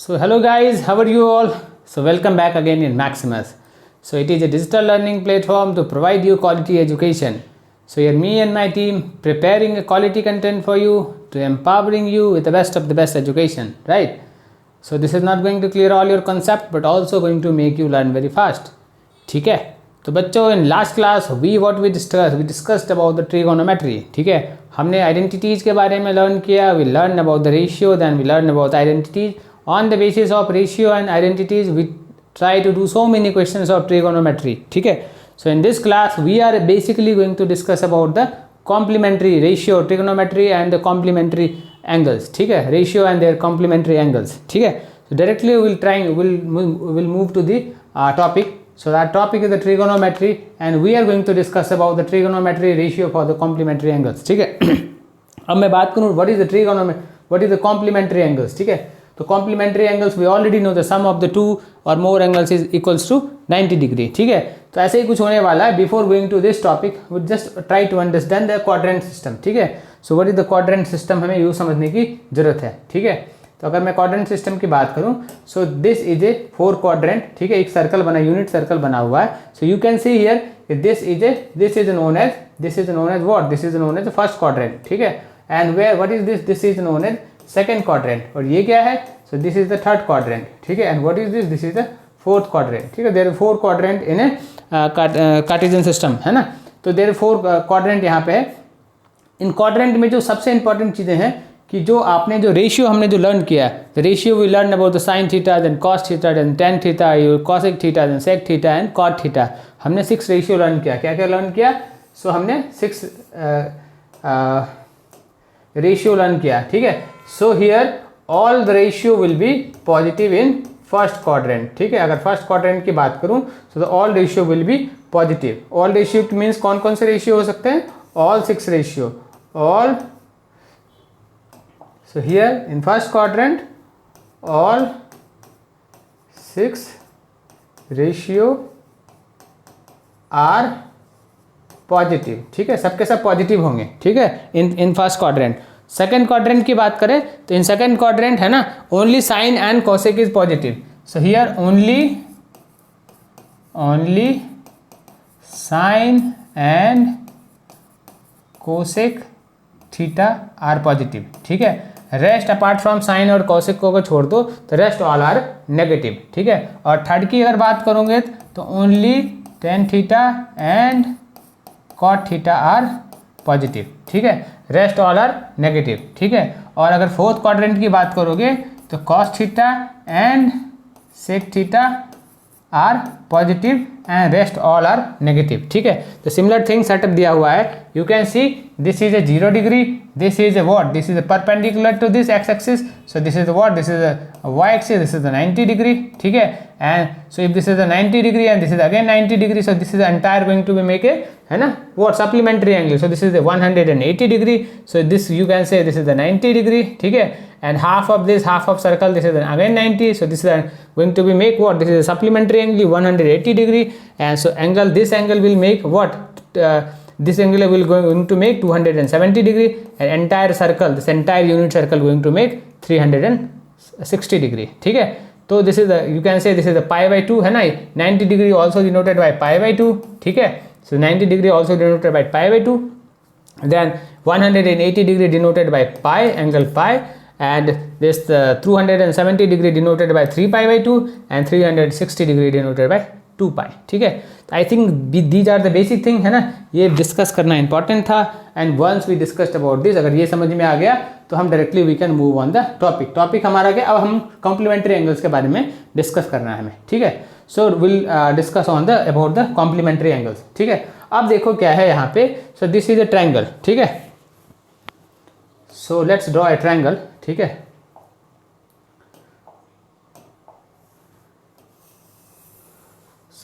So hello guys, how are you all? So welcome back again in Maximus. So it is a digital learning platform to provide you quality education. So here me and my team preparing a quality content for you to empowering you with the best of the best education, right? So this is not going to clear all your concept but also going to make you learn very fast. ठीक है, तो बच्चों in last class we discussed about the trigonometry. ठीक है, हमने identities के बारे में लर्न किया. We learn about the ratio, then we learn about identities. On the basis of ratio and identities we try to do so many questions of trigonometry. ठीक है, so in this class we are basically going to discuss about the complementary ratio trigonometry and the complementary angles. ठीक है, ratio and their complementary angles. ठीक है, so directly we'll move to the topic. So that topic is the trigonometry and we are going to discuss about the trigonometry ratio for the complementary angles. ठीक है, अब मैं बात करूँ what is the trigonometry, what is the complementary angles. ठीक है, तो complementary angles we already know the sum of the two or more angles is equals to 90 degree. ठीक है, तो ऐसे ही कुछ होने वाला है. Before going to this topic we just try to understand the quadrant system. ठीक है, so what is the quadrant system हमें यूँ समझने की ज़रूरत है. ठीक है, तो अगर मैं क्वाड्रेंट सिस्टम की बात करूं, सो दिस इज ए 4 क्वाड्रेंट. ठीक है, एक सर्कल बना, यूनिट सर्कल बना हुआ है. So you can see here this is known as what, this is known as first quadrant. ठीक है, and where what is this is known as second quadrant. और ये क्या है, so this is the third quadrant. ठीक है, and what is this is the fourth quadrant. ठीक है, there are 4 quadrant in a Cartesian system, है ना. तो देयर आर 4 क्वाड्रेंट यहाँ पे है. इन क्वाड्रेंट में जो सबसे इंपॉर्टेंट चीज़ें हैं कि जो आपने जो रेशियो हमने जो लर्न किया है, ratio we learn about the sine theta, then cos theta, then tan theta, cosec theta, then sec theta and cot theta. हमने 6 रेशियो लर्न किया. क्या क्या लर्न किया, सो हमने 6 रेशियो लर्न किया. ठीक है, so here all the ratio will be positive in first quadrant. ठीक है, अगर फर्स्ट क्वाड्रेंट की बात करूँ so the all ratio will be positive. All ratio means कौन कौन से रेशियो हो सकते हैं, all 6 ratio, all. So here in first quadrant all 6 ratio are positive. ठीक है, सबके सब पॉजिटिव होंगे. ठीक है, in first quadrant. Second quadrant की बात करें तो इन सेकेंड क्वाड्रेंट है ना, only sine and cosec is positive. So here only sine and cosec theta are positive. ठीक है, रेस्ट अपार्ट फ्रॉम साइन और कॉसेक को अगर छोड़ दो तो रेस्ट ऑल आर नेगेटिव. ठीक है, और थर्ड की अगर बात करोगे तो only tan theta and cot theta are positive. ठीक है, रेस्ट ऑल आर नेगेटिव. ठीक है, और अगर फोर्थ क्वाड्रेंट की बात करोगे तो cos theta and sec theta are positive and rest all are negative. ठीक है, तो सिमिलर थिंग सेटअप दिया हुआ है. You can see this is a 0 degree, this is a what, this is a perpendicular to this x axis, so this is the what, this is a y axis, this is the 90 degree. ठीक है, and so if this is the 90 degree and this is again 90 degree, so this is the entire going to be make a, है ना, what, supplementary angle. So this is the 180 degree, so this you can say this is the 90 degree. ठीक है, and half of this, half of circle, this is again 90, so this is going to be make what, this is a supplementary angle 180 degree, and so angle, this angle will make what, this angle will going to make 270 degree, and entire circle, this entire unit circle going to make 360 degree. ठीक है, तो this is the, you can say this is the pi by 2, है ना. 90 degree also denoted by pi by 2. ठीक है, so 90 degree also denoted by pi by 2, then 180 degree denoted by pi, angle pi, and this 270 degree denoted by 3 pi by 2 and 360 degree denoted by 2 pi. ठीक है, तो I think these are the basic thing, है ना. ये discuss करना important था. And once we discussed about this, अगर ये समझ में आ गया तो हम directly we can move on the topic हमारा गया. अब हम कॉम्प्लीमेंट्री एंगल्स के बारे में डिस्कस करना है हमें. ठीक है, so will discuss on the about the complementary angles. ठीक है, अब देखो क्या है यहाँ पे. So this is a triangle. ठीक है, so let's draw a triangle. ठीक है,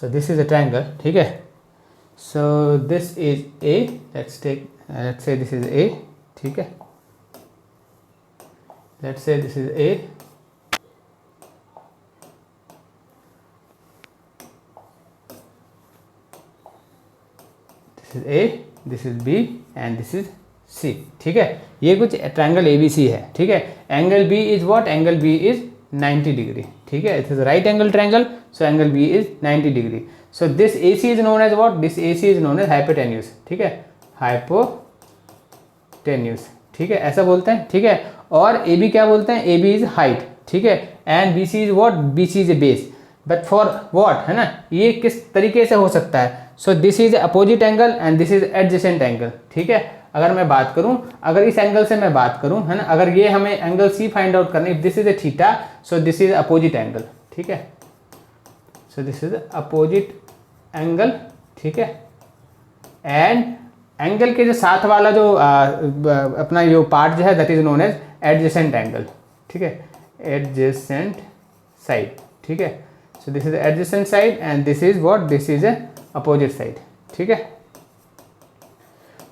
so this is a triangle. ठीक है, so this is A, let's say this is A. ठीक है, let's say this is A. This is A, this is B and this is C. ठीक है, ये कुछ ट्रायंगल ABC है. ठीक है, angle B is what, angle B is 90 degree, ठीक है. It is right angle triangle, so angle B is 90 degree. So this AC is known as what, this AC is known as hypotenuse, ठीक है, hypotenuse, ठीक है, ऐसा बोलते हैं, ठीक है. और AB क्या बोलते हैं, AB इज हाइट, ठीक है, and BC is what, BC is a base. But for what, है ना, ये किस तरीके से हो सकता है. So this is opposite angle and this is adjacent angle, ठीक है. अगर मैं बात करूं, अगर इस एंगल से मैं बात करूं, है ना, अगर ये हमें एंगल C फाइंड आउट करना, if this is a theta, so this is opposite angle, ठीक है. So this is opposite angle, ठीक है. एंड एंगल के जो साथ वाला जो अपना जो पार्ट जो है that is known as adjacent angle, ठीक है, एडजेसेंट साइड, ठीक है. So this is adjacent side and this is what, this is a opposite side, ठीक है.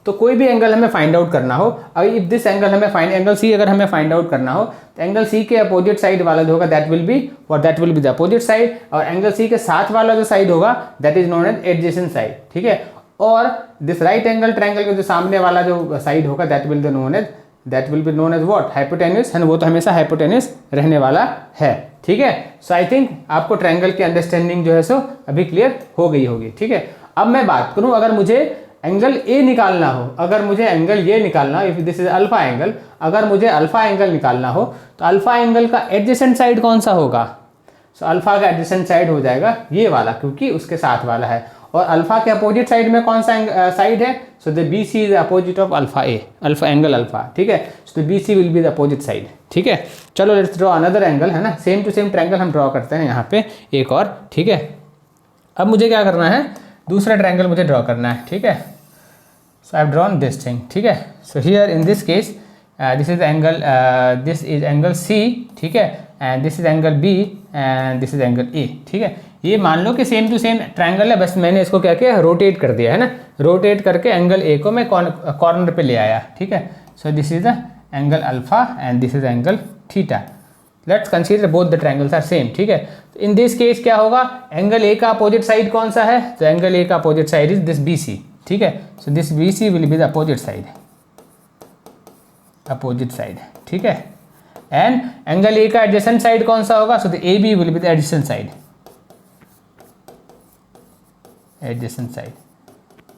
तो कोई भी एंगल हमें फाइंड आउट करना हो, अगर इफ दिस एंगल हमें एंगल C अगर हमें फाइंड आउट करना हो, तो एंगल C के अपोजिट साइड वाला जो होगा that will be what, that will be the opposite side. और एंगल C के साथ वाला जो साइड होगा that is known as adjacent side, ठीक है. और दिस राइट एंगल ट्रायंगल के जो सामने वाला जो साइड होगा that will be known as what, hypotenuse, है ना, वो तो हमेशा हाइपोटेन्यूज रहने वाला है, ठीक है. सो आई थिंक आपको ट्रायंगल की अंडरस्टैंडिंग जो है सो अभी क्लियर हो गई होगी, ठीक है. अब मैं बात करूं, अगर मुझे एंगल A निकालना हो, अगर मुझे एंगल ये निकालना हो, if this is alpha angle, अगर मुझे अल्फा एंगल निकालना हो तो अल्फा एंगल का एडजेसेंट साइड कौन सा होगा. सो अल्फा का एडजेसेंट साइड हो जाएगा ये वाला, क्योंकि उसके साथ वाला है. और अल्फा के अपोजिट साइड में कौन सा साइड है, so the BC is opposite of alpha A, alpha angle alpha, ठीक है. So the BC will be the opposite side, ठीक है. चलो लेट्स ड्रॉ अनदर एंगल, है ना, सेम टू सेम ट्रायंगल हम ड्रॉ करते हैं यहाँ पे एक और, ठीक है. अब मुझे क्या करना है, दूसरा ट्रायंगल मुझे ड्रॉ करना है, ठीक है. So I have drawn this thing, ठीक है. So here in this case this is angle C, ठीक है, and this is angle B and this is angle A, ठीक है. ये मान लो कि सेम टू सेम ट्रायंगल है, बस मैंने इसको क्या किया, रोटेट कर दिया, है ना, रोटेट करके एंगल A को मैं कॉर्नर पे ले आया, ठीक है. So this is the angle alpha and this is angle theta. Let's consider both the triangles are same, ठीक है. इन दिस केस क्या होगा, एंगल A का अपोजिट साइड कौन सा है, तो एंगल A का opposite side is this BC, ठीक है. So this BC will be the opposite side, ठीक है. एंड एंगल A का एडजेसेंट साइड कौन सा होगा, so the AB will be the adjacent side,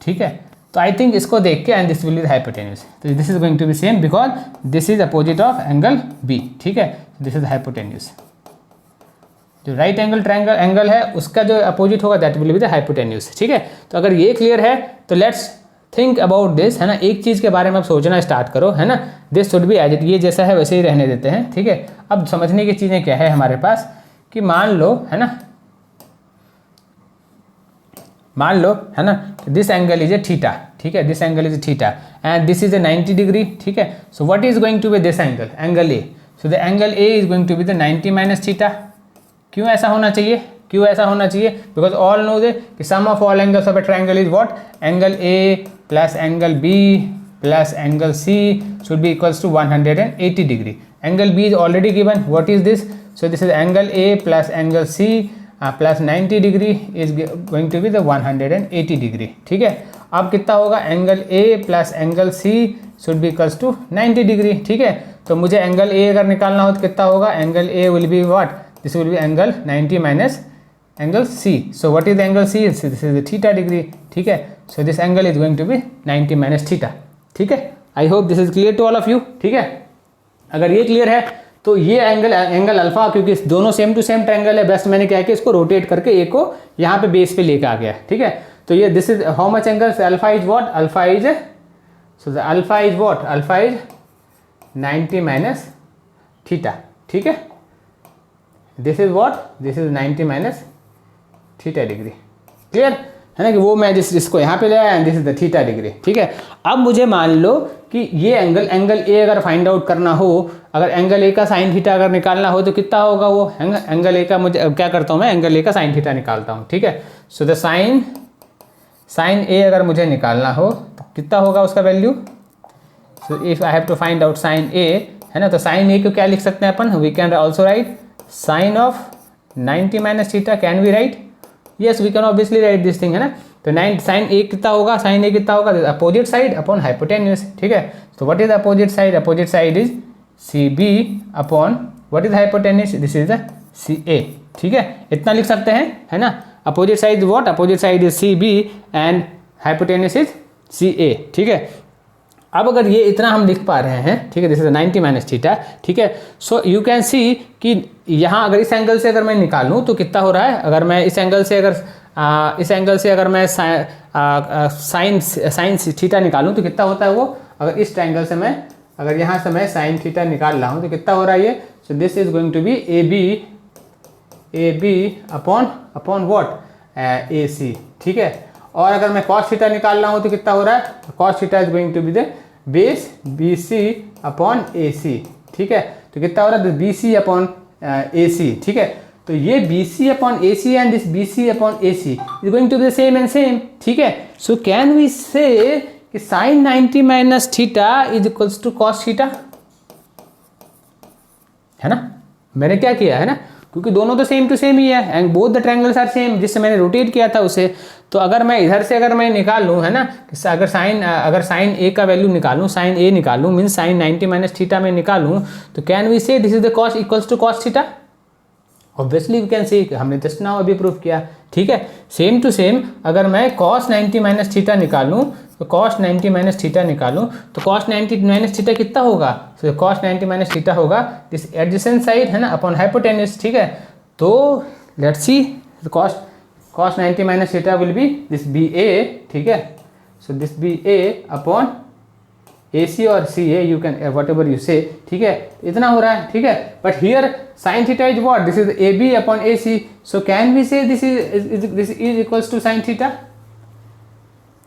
ठीक है. तो आई थिंक इसको देख के and this will be the hypotenuse, तो this is going to be same because this is opposite of angle B, ठीक है. This is hypotenuse. जो राइट एंगल ट्रायंगल एंगल है उसका जो अपोजिट होगा that will be the hypotenuse, ठीक है. तो अगर ये क्लियर है तो लेट्स थिंक अबाउट दिस, है ना. एक चीज़ के बारे में आप सोचना स्टार्ट करो, है ना. This should be as it, ये जैसा है वैसे ही रहने देते हैं, ठीक है. अब समझने की चीज़ें क्या है हमारे पास, कि मान लो, है ना, this angle is a theta, ठीक है, this angle is a theta and this is a 90 degree, ठीक है. So what is going to be this angle A, so the angle A is going to be the 90 minus theta. क्यों ऐसा होना चाहिए, because all know they कि sum of all angles of a triangle is what, angle A plus angle B plus angle C should be equals to 180 degree. Angle B is already given, what is this, so this is angle A plus angle C plus 90 degree is going to be the 180 degree, ठीक है. अब कितना होगा, angle A plus angle C should be equals to 90 degree, ठीक है. तो मुझे angle A अगर निकालना हो तो कितना होगा, angle A will be what, this will be angle 90 minus angle C. So what is the angle C? So this is the theta degree, ठीक है. So this angle is going to be 90 minus theta, ठीक है. I hope this is clear to all of you, ठीक है. अगर ये clear है तो ये एंगल अल्फा, क्योंकि दोनों सेम टू सेम ट्रायंगल है, बस मैंने क्या किया, इसको रोटेट करके A को यहाँ पे बेस पे लेके आ गया, ठीक है. तो ये this is how much angle, alpha is what, alpha is, so the alpha is what, alpha is 90 minus theta, ठीक है. This is what, this is 90 minus theta degree, clear है ना, कि वो मैं इसको यहाँ पे ले आया and this is the theta degree, ठीक है. अब मुझे मान लो कि ये एंगल A अगर फाइंड आउट करना हो, अगर एंगल A का साइन थीटा अगर निकालना हो तो कितना होगा वो एंगल A का, मुझे क्या करता हूँ मैं, एंगल A का साइन थीटा निकालता हूँ, ठीक है. सो द साइन A अगर मुझे निकालना हो तो कितना होगा उसका value, so if I have to find out sine A, है ना, तो साइन A को क्या लिख सकते हैं अपन, we can also write sine of 90 minus theta, can we write, yes we can obviously write this thing, है ना. तो साइन A कितना होगा, साइन A कितना होगा, अपोजिट साइड अपॉन हाइपोटेन्यूज, ठीक है. तो what is opposite side, opposite side is CB upon what is hypotenuse, this is the CA, ठीक है, इतना लिख सकते हैं, है ना। Opposite side what, opposite side is CB and hypotenuse is CA, ठीक है। अब अगर ये इतना हम लिख पा रहे हैं, ठीक है, दिस इज 90 माइनस थीटा, ठीक है। सो यू कैन सी कि यहाँ अगर इस एंगल से अगर मैं निकालूँ तो कितना हो रहा है, अगर मैं इस एंगल से अगर मैं साइन थीटा निकालूं तो कितना होता है वो, अगर इस ट्रायंगल से मैं अगर यहाँ से मैं साइन थीटा निकाल रहा हूँ तो कितना हो रहा है ये, so this is going to be AB upon what, AC, ठीक है। और अगर मैं कॉस थीटा निकाल रहा हूँ तो कितना हो रहा है, cos theta is going to be the base BC upon AC, ठीक है। तो कितना हो रहा है, BC अपॉन AC, ठीक है। तो ये BC upon AC and this BC upon AC is going to be the same and same, ठीक है। सो कैन वी से कि sine 90 minus theta is equals to cos theta, है ना। मैंने क्या किया है ना, क्योंकि दोनों तो सेम टू सेम ही है and both the triangles are same, जिससे मैंने रोटेट किया था उसे। तो अगर मैं इधर से अगर मैं निकाल लूँ, है ना, अगर साइन A का वैल्यू निकालूँ, साइन A निकालूँ मीन्स साइन 90 माइनस थीटा में निकालूँ, तो can we say this is the cos equals to cos theta, obviously we can see, हमने जस्ट नाउ अभी प्रूव किया, ठीक है। सेम टू सेम अगर मैं cos 90 माइनस थीटा निकालूँ तो cos 90 माइनस थीटा निकालूं तो cos 90 माइनस थीटा कितना होगा, तो cos 90 माइनस थीटा होगा दिस एडजेसेंट साइड, है ना, अपॉन हाइपोटेन्यूज, ठीक है। तो let's see cos 90 minus theta will be this BA, ठीक है। So this BA upon AC और CA, you can whatever you say, ठीक है, इतना हो रहा है, ठीक है। But here sine theta is what, this is AB upon AC, so can we say this is equals to sine theta.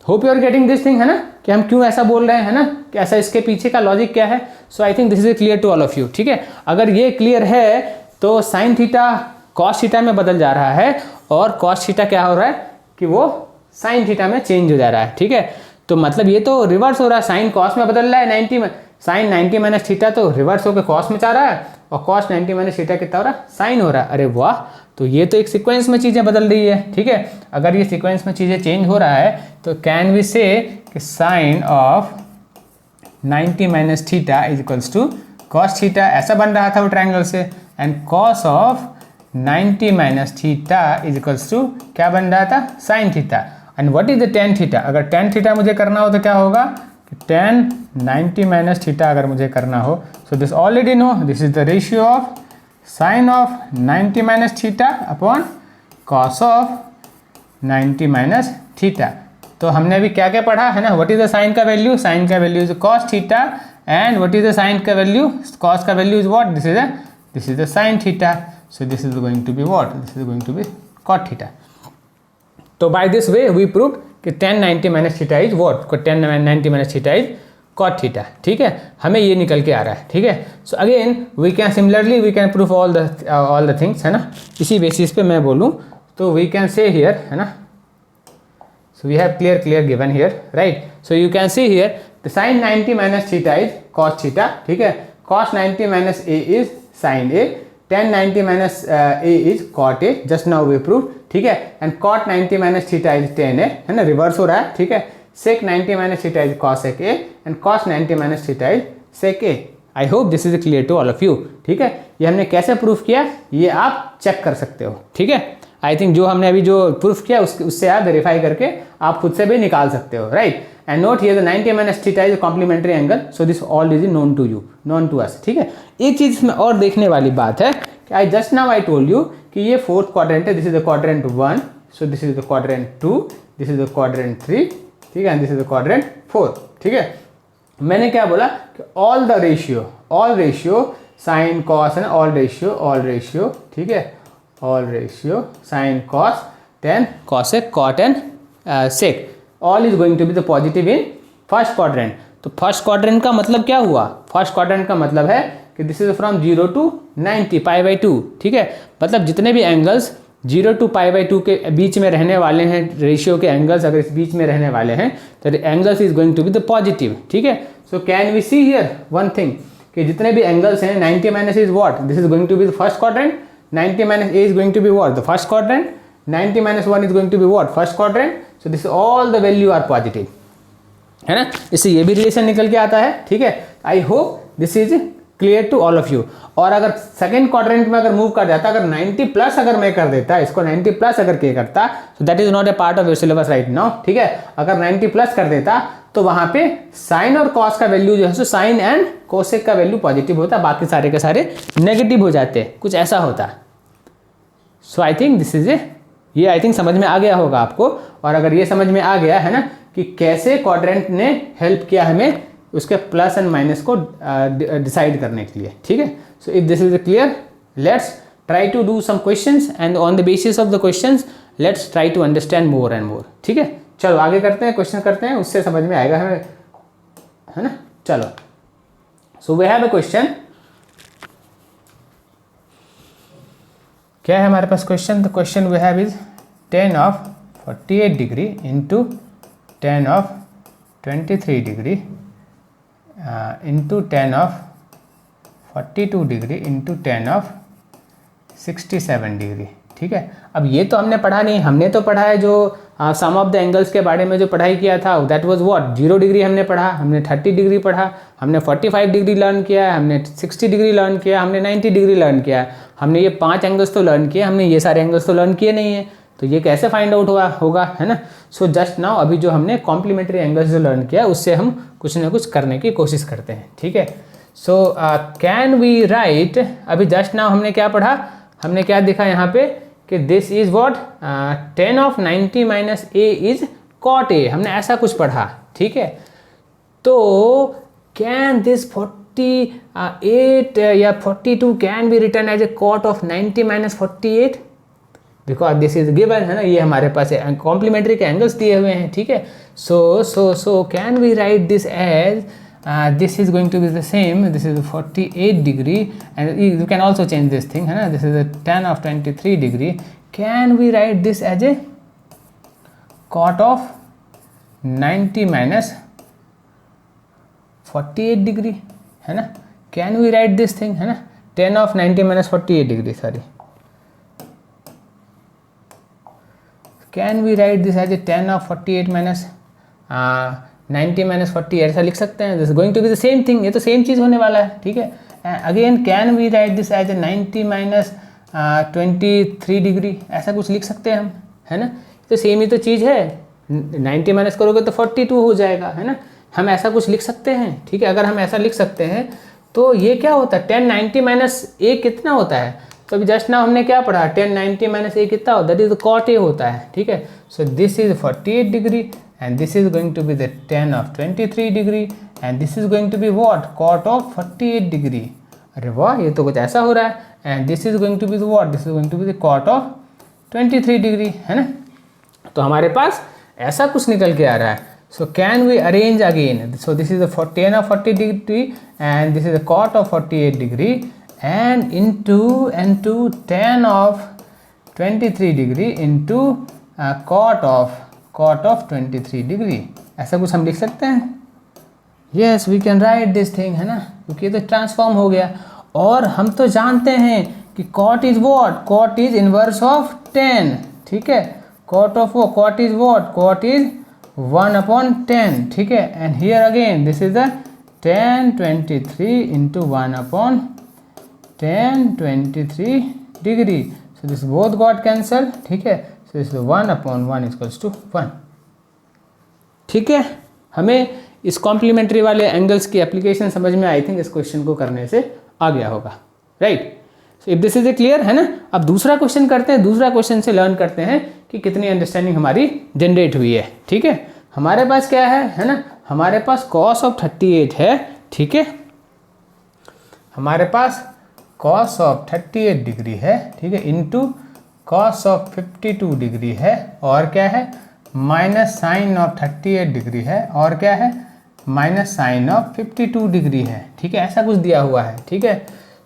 Hope you are getting this thing, है ना, कि हम क्यों ऐसा बोल रहे हैं, है ना, कि ऐसा इसके पीछे का लॉजिक क्या है। So I think this is clear to all of you, ठीक है। अगर ये क्लियर है तो साइन थीटा कॉस थीटा में बदल जा रहा है और कॉस थीटा क्या हो रहा है कि वो साइन थीटा में चेंज हो जा रहा है, ठीक है। तो मतलब ये तो रिवर्स हो रहा है, साइन कॉस में बदल रहा है 90 में, साइन 90 माइनस थीटा तो रिवर्स होकर कॉस में जा रहा है और कॉस 90 माइनस थीटा कितना हो रहा है, साइन हो रहा है। अरे वाह, तो ये तो एक सीक्वेंस में चीज़ें बदल रही है, ठीक है। अगर ये सीक्वेंस में चीज़ें चेंज हो रहा है तो कैन वी से कि sine of 90 minus theta is equals to cos theta, ऐसा बन रहा था वो ट्रायंगल से, and cos of 90 minus theta is equals to क्या बन रहा था, sine theta. And what is the tan theta, अगर टेन थीटा मुझे करना हो तो क्या होगा कि टेन 90 माइनस थीटा अगर मुझे करना हो, so this already know, this is the ratio of sine of 90 minus theta upon cos of 90 minus theta. तो हमने अभी क्या क्या पढ़ा है ना, व्हाट इज द साइन का वैल्यू, साइन का value is cos theta, and what is the sine का वैल्यू, कॉस का value is what, this is the sine theta, so this is going to be what, this is going to be cot theta. तो by this way we prove कि tan 90 minus theta is what, tan 90 minus theta is cot theta, ठीक है। हमें ये निकल के आ रहा है, ठीक है। So again we can similarly we can prove all the things, है ना। इसी बेसिस पे मैं बोलूँ तो वी कैन से हियर, है ना, so we have clear given here, right. So you can see here the sine 90 minus theta is cos theta, ठीक है। Cos 90 minus A is sine A, tan 90 minus A is cot A, just now we prove, ठीक है। And cot 90 minus theta is tan A, है ना, reverse हो रहा है, ठीक है। sec 90 minus theta is cosec A and cos 90 minus theta is sec A। I hope this is clear to all of you, ठीक है। ये हमने कैसे प्रूफ किया ये आप चेक कर सकते हो, ठीक है। आई थिंक जो हमने अभी जो प्रूफ किया उससे आप वेरीफाई करके आप खुद से भी निकाल सकते हो, right. And note here the 90 minus theta is complementary angle, so this all is known to you, known to us, ठीक है। एक चीज इसमें और देखने वाली बात है कि I just now I told you कि ये फोर्थ क्वाड्रेंट है, this is the quadrant 1, so this is the quadrant 2, this is the quadrant 3, ठीक है, and this is the quadrant 4, ठीक है। मैंने क्या बोला कि ऑल रेशियो साइन कॉस है ना, ऑल रेशियो, ठीक है, all ratio sine cos tan cosec cot and sec, all is going to be the positive in first quadrant. तो फर्स्ट क्वाड्रेंट का मतलब क्या हुआ, फर्स्ट क्वाड्रेंट का मतलब है कि दिस इज फ्रॉम 0 to 90 π/2, ठीक है। मतलब जितने भी एंगल्स 0 to π/2 के बीच में रहने वाले हैं, रेशियो के एंगल्स अगर इस बीच में रहने वाले हैं तो angles is going to be the positive, ठीक है। So can we see here one thing कि जितने भी एंगल्स हैं 90 minus is what, this is going to be the first quadrant, 90 minus A is going to be what, the first quadrant, 90 minus 1 is going to be what, first quadrant. So this all the value are positive, है ना। इससे ये भी relation निकल के आता है, ठीक है। I hope this is clear to all of you. और अगर सेकंड क्वाड्रेंट में अगर मूव कर जाता, अगर 90 प्लस अगर मैं कर देता, इसको 90 प्लस अगर किया करता, तो that is not a part of your syllabus right now, ठीक है। अगर 90 प्लस कर देता तो वहां पे साइन और कॉस का वैल्यू जो है सो साइन एंड कोसेक का वैल्यू पॉजिटिव होता, बाकी सारे के सारे नेगेटिव हो जाते, कुछ ऐसा होता। सो आई थिंक दिस इज ये आई थिंक समझ में आ गया होगा आपको। और अगर ये समझ में आ गया है ना कि कैसे क्वाड्रेंट ने हेल्प किया हमें उसके प्लस एंड माइनस को डिसाइड करने के लिए, ठीक है। So if this is clear, let's try to do some questions and on the basis of the questions let's try to understand more and more, ठीक है। चलो आगे करते हैं, क्वेश्चन करते हैं, उससे समझ में आएगा हमें, है ना। चलो, so we have a question. क्या है हमारे पास question? The question we have is tan of 48 degree into tan of 23 degree into tan of 42 degree into tan of 67 degree, ठीक है। अब ये तो हमने पढ़ा नहीं, हमने तो पढ़ा है जो सम ऑफ द एंगल्स के बारे में जो पढ़ाई किया था, दैट वाज व्हाट 0 डिग्री हमने पढ़ा, हमने 30 डिग्री पढ़ा, हमने 45 डिग्री लर्न किया है, हमने 60 डिग्री लर्न किया, हमने 90 डिग्री लर्न किया है। हमने ये 5 एंगल्स तो लर्न किए, हमने ये सारे एंगल्स तो लर्न किए नहीं है, तो ये कैसे फाइंड आउट होगा, है ना। सो जस्ट नाउ अभी जो हमने कॉम्प्लीमेंट्री एंगल्स जो लर्न किया उससे हम कुछ ना कुछ करने की कोशिश करते हैं, ठीक है। सो कैन वी राइट, अभी जस्ट नाउ हमने क्या पढ़ा, हमने क्या देखा यहाँ पे कि this is what tan of 90 minus a is cot a, हमने ऐसा कुछ पढ़ा, ठीक है। तो कैन दिस 48 या 42 can be return as a cot of 90 minus 48, because this is given, है ना, ये हमारे पास कॉम्प्लीमेंट्री के एंगल्स दिए हुए हैं, ठीक है। So can we write this as this is going to be the same, this is 48 degree and you can also change this thing, है ना, this is a tan of 23 degree, can we write this as a cot of 90 minus 48 degree, है ना, can we write this thing, है ना, tan of 90 minus 48 degree, sorry, can we write this as a tan of 48 minus 90 minus 40, ऐसा लिख सकते हैं। This is going to be the same thing, ये तो सेम चीज़ होने वाला है, ठीक है। Again can we write this as a 90 minus 23 degree, ऐसा कुछ लिख सकते हैं हम, है ना, तो सेम ही तो चीज़ है। 90 माइनस करोगे तो 42 हो जाएगा, है ना, हम ऐसा कुछ लिख सकते हैं, ठीक है। अगर हम ऐसा लिख सकते हैं तो ये क्या होता है, tan 90 माइनस a कितना होता है, तो अभी जस्ट नाउ हमने क्या पढ़ा, tan 90 माइनस a कितना होता है, दैट इज cot a होता है, ठीक है। So this is 48 degree and this is going to be the tan of 23 degree and this is going to be what, cot of 48 degree, अरे वाह ये तो कुछ ऐसा हो रहा है, and this is going to be the what, this is going to be the cot of 23 degree, है ना। तो हमारे पास ऐसा कुछ निकल के आ रहा है। so can we arrange again, so this is the tan of 40 degree and this is the cot of 48 degree and into tan of 23 degree into cot of 23 degree, ऐसा कुछ हम लिख सकते हैं। Yes we can write this thing, है ना, क्योंकि ये तो ट्रांसफॉर्म हो गया। और हम तो जानते हैं कि cot is what, cot is inverse of tan, ठीक है। cot is what, cot is 1/10, ठीक है। And here again this is the tan 23 into 1/tan 23 degree, so this both got cancel, ठीक है। so this is 1/1 equals to 1, ठीक है। हमें इस कॉम्प्लीमेंट्री वाले एंगल्स की एप्लीकेशन समझ में आई थिंक इस क्वेश्चन को करने से आ गया होगा, right. So if this is A clear, है ना। अब दूसरा क्वेश्चन करते हैं, दूसरा क्वेश्चन से लर्न करते हैं कि कितनी अंडरस्टैंडिंग हमारी जनरेट हुई है, ठीक है। हमारे पास क्या है ना, हमारे पास cos ऑफ 38 है, ठीक है, हमारे पास cos ऑफ 38 डिग्री है, ठीक है, इंटू cos ऑफ 52 डिग्री है, और क्या है माइनस साइन ऑफ 38 डिग्री है, और क्या है माइनस साइन ऑफ 52 डिग्री है, ठीक है। ऐसा कुछ दिया हुआ है, ठीक है।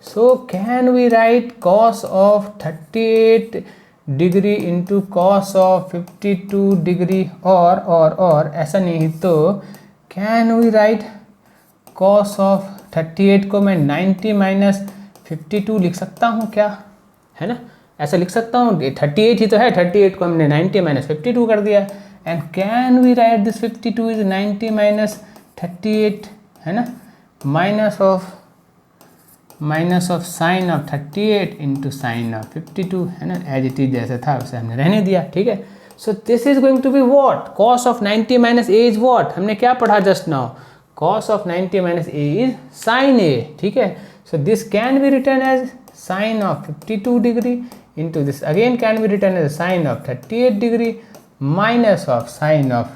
So can we write cos of 38 degree into cos of 52 degree, और ऐसा नहीं तो can we write cos of 38 को मैं 90 माइनस 52 लिख सकता हूँ क्या, है ना, ऐसा लिख सकता हूँ। 38 ही तो है, 38 को हमने 90 माइनस 52 कर दिया। And can we write this 52 is 90 minus 38, है ना, minus of minus of sine of 38 into sine of 52, है ना, एज इट इज जैसा था उसे हमने रहने दिया, ठीक है। So this is going to be what, cos of 90 minus A is what, हमने क्या पढ़ा just now, cos of 90 minus a is sin a, ठीक है। So this can be written as sin of 52 degree into this again can be written as sin of 38 degree minus of sin of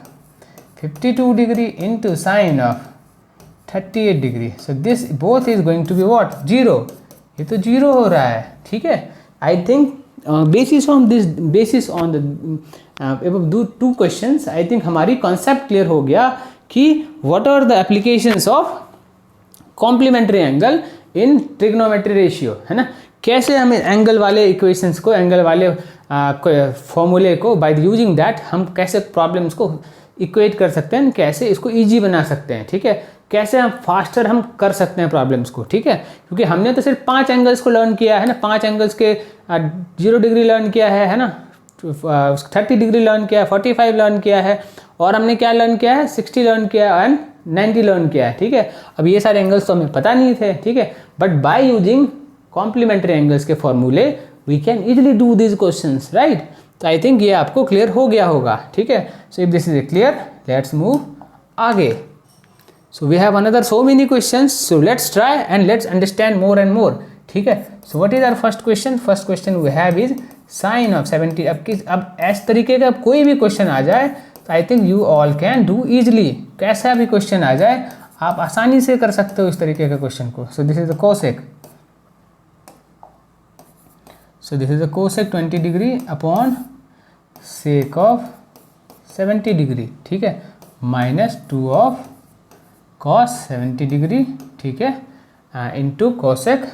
52 degree into sin of 38 degree. So this both is going to be what, 0, ये तो 0 हो रहा है, ठीक है। I think basis on the above two questions, I think हमारी concept clear हो गया कि what are the applications of complementary angle in trigonometry ratio, है ना, कैसे हमें एंगल वाले इक्वेशंस को, एंगल वाले फॉर्मूले को बाय यूजिंग दैट हम कैसे प्रॉब्लम्स को इक्वेट कर सकते हैं, कैसे इसको इजी बना सकते हैं, ठीक है, कैसे हम फास्टर हम कर सकते हैं प्रॉब्लम्स को, ठीक है। क्योंकि हमने तो सिर्फ 5 एंगल्स को लर्न किया है ना, 5 एंगल्स के 0 डिग्री लर्न किया है ना, 30 डिग्री लर्न किया है, 45 लर्न किया है, और हमने क्या लर्न किया है, 60 लर्न किया है एंड 90 लर्न किया है, ठीक है। अब ये सारे एंगल्स तो हमें पता नहीं थे, ठीक है, but by using complementary angles के फॉर्मूले we can easily do this questions, right. तो आई थिंक ये आपको क्लियर हो गया होगा, ठीक है। So if this is clear, let's move आगे। So we have another so many questions, so let's try and let's understand more and more, ठीक है। So what is our first question, first question we have is sine of 70। अब इस तरीके का कोई भी question आ जाए I think you all can do easily, कैसा भी क्वेश्चन आ जाए आप आसानी से कर सकते हो इस तरीके के क्वेश्चन को। सो this is the cosec, so this is the cosec 20 degree upon sec of 70 degree, ठीक है, माइनस 2 ऑफ कॉस 70 डिग्री, ठीक है, इंटू कोसेक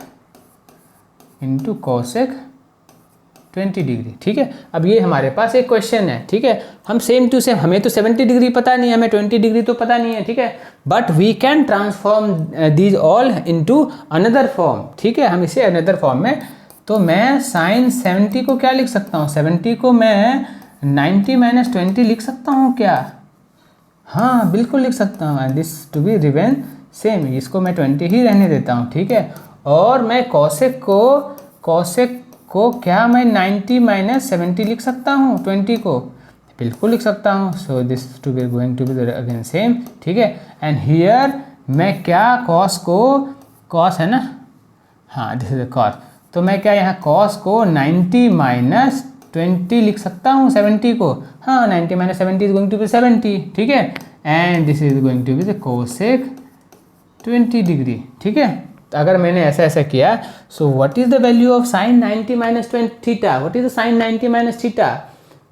20 डिग्री, ठीक है। अब ये हमारे पास एक क्वेश्चन है, ठीक है, हम सेम टू सेम, हमें तो 70 डिग्री पता नहीं है, हमें 20 डिग्री तो पता नहीं है, ठीक है, but we can transform these all into another form, ठीक है, हम इसे अनदर फॉर्म में, तो मैं साइन 70 को क्या लिख सकता हूँ, 70 को मैं 90 माइनस 20 लिख सकता हूँ क्या, हाँ बिल्कुल लिख सकता हूँ, this to be remain same, इसको मैं 20 ही रहने देता हूँ, ठीक है। और मैं कोसेक को क्या मैं 90 माइनस 70 लिख सकता हूँ, 20 को बिल्कुल लिख सकता हूँ। So this to be going to be again same, ठीक है। एंड हियर मैं क्या कॉस है ना, हाँ दिस इज कॉस, तो मैं क्या यहाँ कॉस को 90 माइनस 20 लिख सकता हूँ 70 को, हाँ 90 minus 70 is going to be 70, ठीक है। And this is going to be the cosec 20 degree, ठीक है। तो अगर मैंने ऐसा किया, so what is the value of sine 90 minus 20 theta, what is the sine 90 minus theta,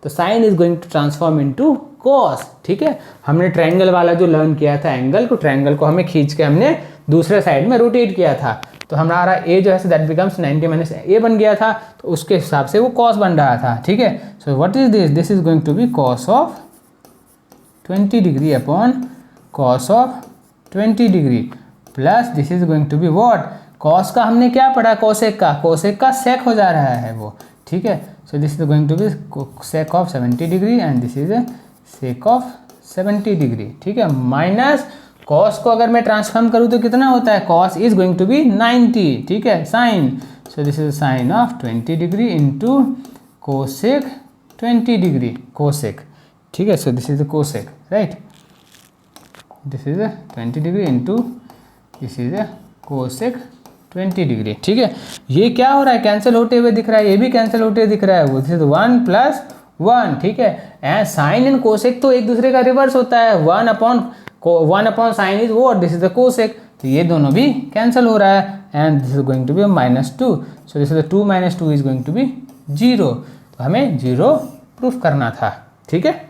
तो sine is going to transform into cos, ठीक है। हमने ट्रायंगल वाला जो लर्न किया था एंगल को, ट्रायंगल को हमें खींच के हमने दूसरे साइड में रोटेट किया था, तो हमारा ए जो है दैट बिकम्स 90 माइनस ए बन गया था, तो उसके हिसाब से वो कॉस बन रहा था, ठीक है। So what is this, this is going to be cos of 20 degree upon cos of 20 degree plus this is going to be what, cos का हमने क्या पढ़ा, कोसेक का सेक हो जा रहा है वो, ठीक है। So this is going to be sec of 70 degree and this is sec of 70 degree, ठीक है, माइनस कॉस को अगर मैं ट्रांसफॉर्म करूँ तो कितना होता है, cos is going to be 90, ठीक है, sine, so this is sine of 20 degree into cosec 20 degree, cosec, ठीक है। So this is the cosec, right, this is 20 degree into this is cosec 20 degree, ठीक है। ये क्या हो रहा है, कैंसिल होते हुए दिख रहा है, ये भी कैंसिल होते हुए दिख रहा है, वो दिस इज 1 प्लस 1, ठीक है। एंड साइन एंड कोसेक तो एक दूसरे का रिवर्स होता है, 1 upon sine is what, this is the cosec, तो ये दोनों भी कैंसिल हो रहा है and this is going to be -2, so this is 2 - 2 is going to be 0, तो हमें 0 प्रूफ करना था, ठीक है।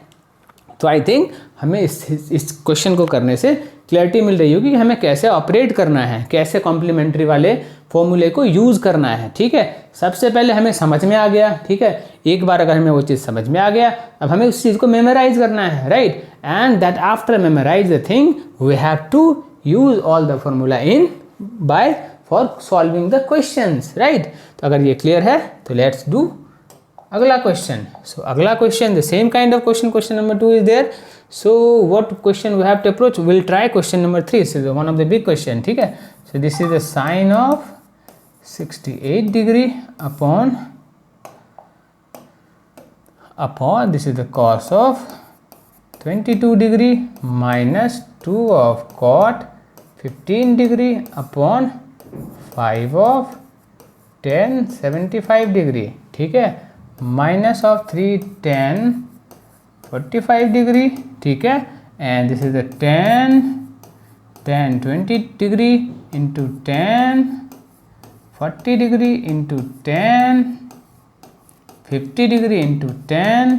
तो आई थिंक हमें इस क्वेश्चन को करने से क्लैरिटी मिल रही होगी कि हमें कैसे ऑपरेट करना है, कैसे कॉम्प्लीमेंट्री वाले फॉर्मूले को यूज़ करना है, ठीक है। सबसे पहले हमें समझ में आ गया, ठीक है, एक बार अगर हमें वो चीज़ समझ में आ गया, अब हमें उस चीज़ को मेमोराइज करना है, right, and that after memorise the thing we have to use all the formula in by for solving the questions, right. तो अगर ये क्लियर है तो लेट्स डू अगला क्वेश्चन। सो अगला question the same kind of question number 2 is there, so what question we have to approach, we'll try question number 3, so one of the big question, ठीक है। so this is the sine of 68 degree upon this is the cos of 22 degree minus 2 of cot 15 degree upon 5 of tan 75 degree, ठीक है, minus of 3 tan 45 degree, ठीक है, and this is the tan 20 degree into tan 40 degree into tan 50 degree into tan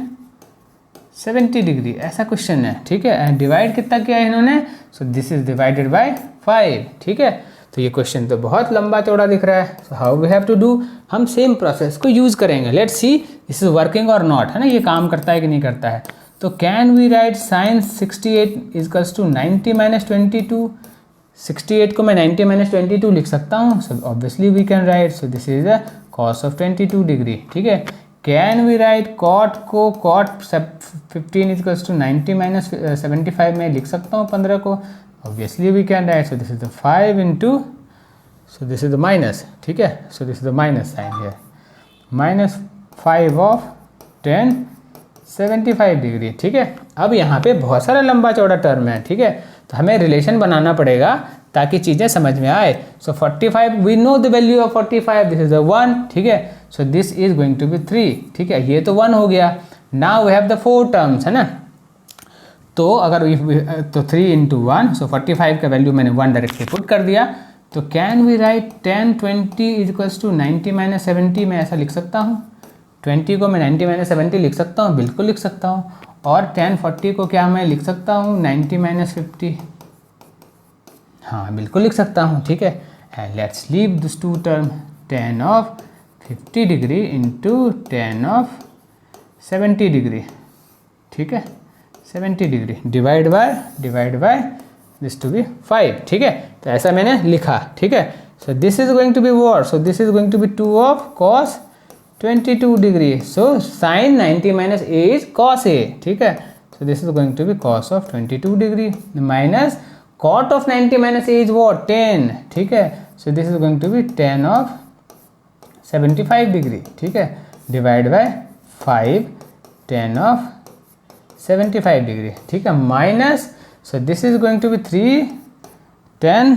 70 degree, ऐसा question है, ठीक है। Divide कितना किया है इन्होंने, सो दिस इज डिवाइडेड बाय 5, ठीक है। तो ये क्वेश्चन तो बहुत लंबा चौड़ा दिख रहा है। So how we have to do, हम सेम प्रोसेस को यूज़ करेंगे। Let's see this is working और नॉट, है ना, ये काम करता है कि नहीं करता है। तो can we write sine 68 equals to 90 minus 22, 68 को मैं 90 माइनस 22 लिख सकता हूँ। So obviously we can write, so this is the cos of 22 degree, ठीक है। कैन वी राइट कॉट को, कॉट 15 इजकल्स टू 90 माइनस 75 में लिख सकता हूँ 15 को, obviously we can write. So this is the 5 into, so this is the minus, ठीक है, so this is the minus sine है, माइनस 5 ऑफ tan 75 डिग्री, ठीक है। अब यहाँ पे बहुत सारा लंबा चौड़ा टर्म है, ठीक है, तो हमें रिलेशन बनाना पड़ेगा ताकि चीज़ें समझ में आए। सो 45 we know the value of 45, this is the 1, ठीक है। So this is going to be 3, ठीक है, ये तो 1 हो गया। Now we have the 4 terms, है ना। तो अगर तो 3 इंटू 1, सो 45 का वैल्यू मैंने 1 डायरेक्टली पुट कर दिया। तो can we write tan 20 equals to 90 minus 70, मैं ऐसा लिख सकता हूँ। 20 को मैं 90 माइनस 70 लिख सकता हूँ, बिल्कुल लिख सकता हूँ। और tan 40 को क्या मैं लिख सकता हूँ 90 माइनस 50, हाँ बिल्कुल लिख सकता हूँ, ठीक है। And let's leave this two term, tan of 50 degree into tan of 70 degree, ठीक है, 70 degree divide by this to be 5, ठीक है। तो ऐसा मैंने लिखा, ठीक है। So this is going to be what, so this is going to be 2 of cos 22 degree. So sine 90 minus a is cos a, ठीक है। So this is going to be cos of 22 degree minus cot of 90 minus a is what, 10, ठीक है। So this is going to be tan of 75 degree, ठीक है, divide by 5 tan of 75 degree, ठीक है, minus, so this is going to be 3 tan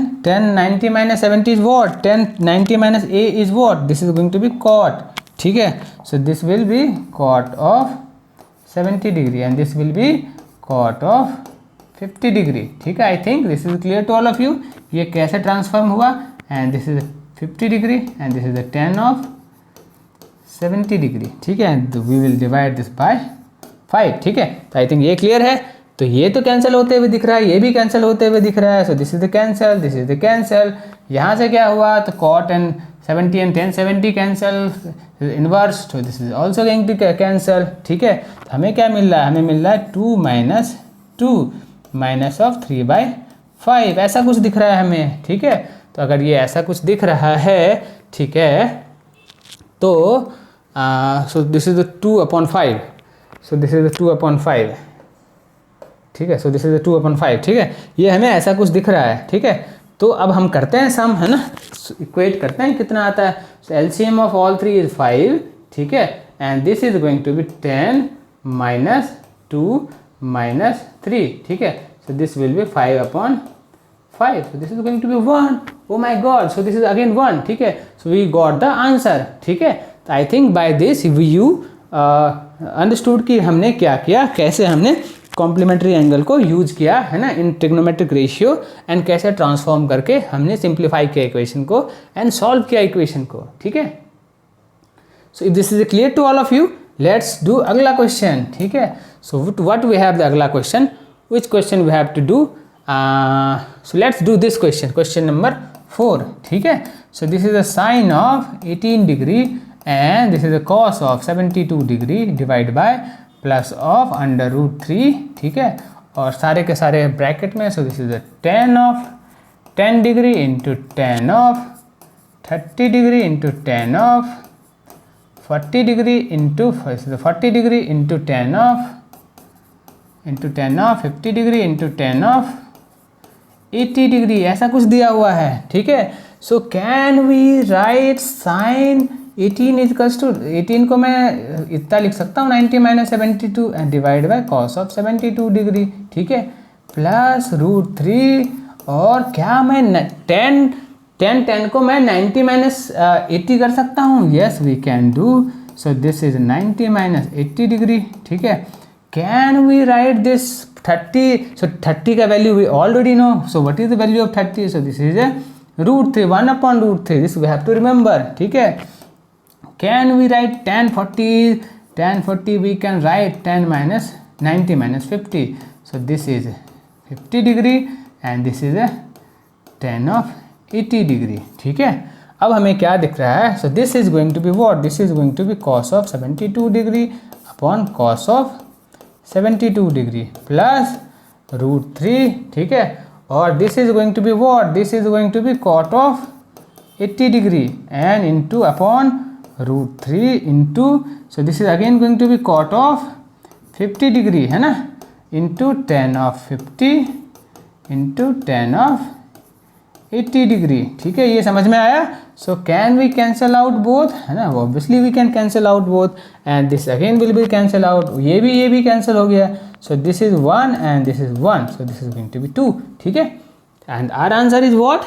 90 minus 70 is what, 90 minus a is what, this is going to be cot, ठीक है। So this will be cot of 70 degree and this will be cot of 50 degree, ठीक है। I think this is clear to all of you, ये कैसे transform हुआ। And this is 50 degree and this is the tan of 70 degree, ठीक है। We will divide this by 5, ठीक है। तो आई थिंक ये क्लियर है। तो ये तो कैंसिल होते हुए दिख रहा है, ये भी कैंसिल होते हुए दिख रहा है। So this is the cancel, this is the cancel. यहाँ से क्या हुआ, तो cot and 70 and tan 70 cancel, inverse, तो this is also going to cancel, ठीक है। तो हमें क्या मिल रहा है, हमें मिल रहा है 2 माइनस 2 माइनस ऑफ 3/5, ऐसा कुछ दिख रहा है हमें, ठीक है। तो अगर ये ऐसा कुछ दिख रहा है, ठीक है, तो सो this is the 2/5, so this is the 2/5, ठीक है। सो दिस इज द 2/5, ठीक है, ये हमें ऐसा कुछ दिख रहा है, ठीक है। तो अब हम करते हैं सम, है ना, इक्वेट करते हैं कितना आता है। So LCM of all 3 is 5, ठीक है, and this is going to be 10 minus 2 minus 3, ठीक है। So this will be 5/5, so this is going to be 1, oh my God, so this is again 1, ठीक है। So we got the answer, ठीक है। तो I think by this you understood कि हमने क्या किया, कैसे हमने कॉम्प्लीमेंट्री एंगल को यूज किया, है ना, इन ट्रिग्नोमेट्रिक रेशियो, एंड कैसे ट्रांसफॉर्म करके हमने सिंप्लीफाई किया इक्वेशन को एंड सॉल्व किया इक्वेशन को, ठीक है। So if this is clear to all of you, let's do अगला क्वेश्चन, ठीक है। So what we have the अगला question, which question we have to do, so let's do this question, question number 4, ठीक है। So this is the sine of 18 degree and this is the cos of 72 degree divide by plus of √3, ठीक है, और सारे के सारे bracket में। So this is the tan of 10 degree into tan of 30 degree into tan of 40 degree into 40 degree into tan of 50 degree into tan of 80 degree, ऐसा कुछ दिया हुआ है, ठीक है। So can we write sine 18 equals to 18 को मैं इतना लिख सकता हूँ 90 minus 72 and divide by cos of 72 degree, ठीक है, प्लस √3 और क्या मैं 10 को मैं 90 माइनस 80 कर सकता हूँ, yes we can do, so this is 90 minus 80 degree, ठीक है। Can we write this 30, so 30 का value we already know, so what is the value of 30, so this is √3 1/√3, this we have to remember, ठीक है। Can we write tan 40 we can write 10 minus 90 minus 50, so this is 50 degree and this is 10 of 80 degree, ठीक है। अब हमें क्या दिख रहा है, so this is going to be what, this is going to be cos of 72 degree upon cos of 72 degree plus √3, ठीक है, और this is going to be what, this is going to be cot of 80 degree and into upon √3 into, so this is again going to be cot of 50 degree, है ना, into 10 of 50 into 10 of 80 degree, ठीक है, ये समझ में आया। So can we cancel out both, है ना, obviously we can cancel out both and this again will be cancel out, ये भी कैंसिल हो गया, so this is 1 and this is 1, so this is going to be 2, ठीक है, and our answer is what,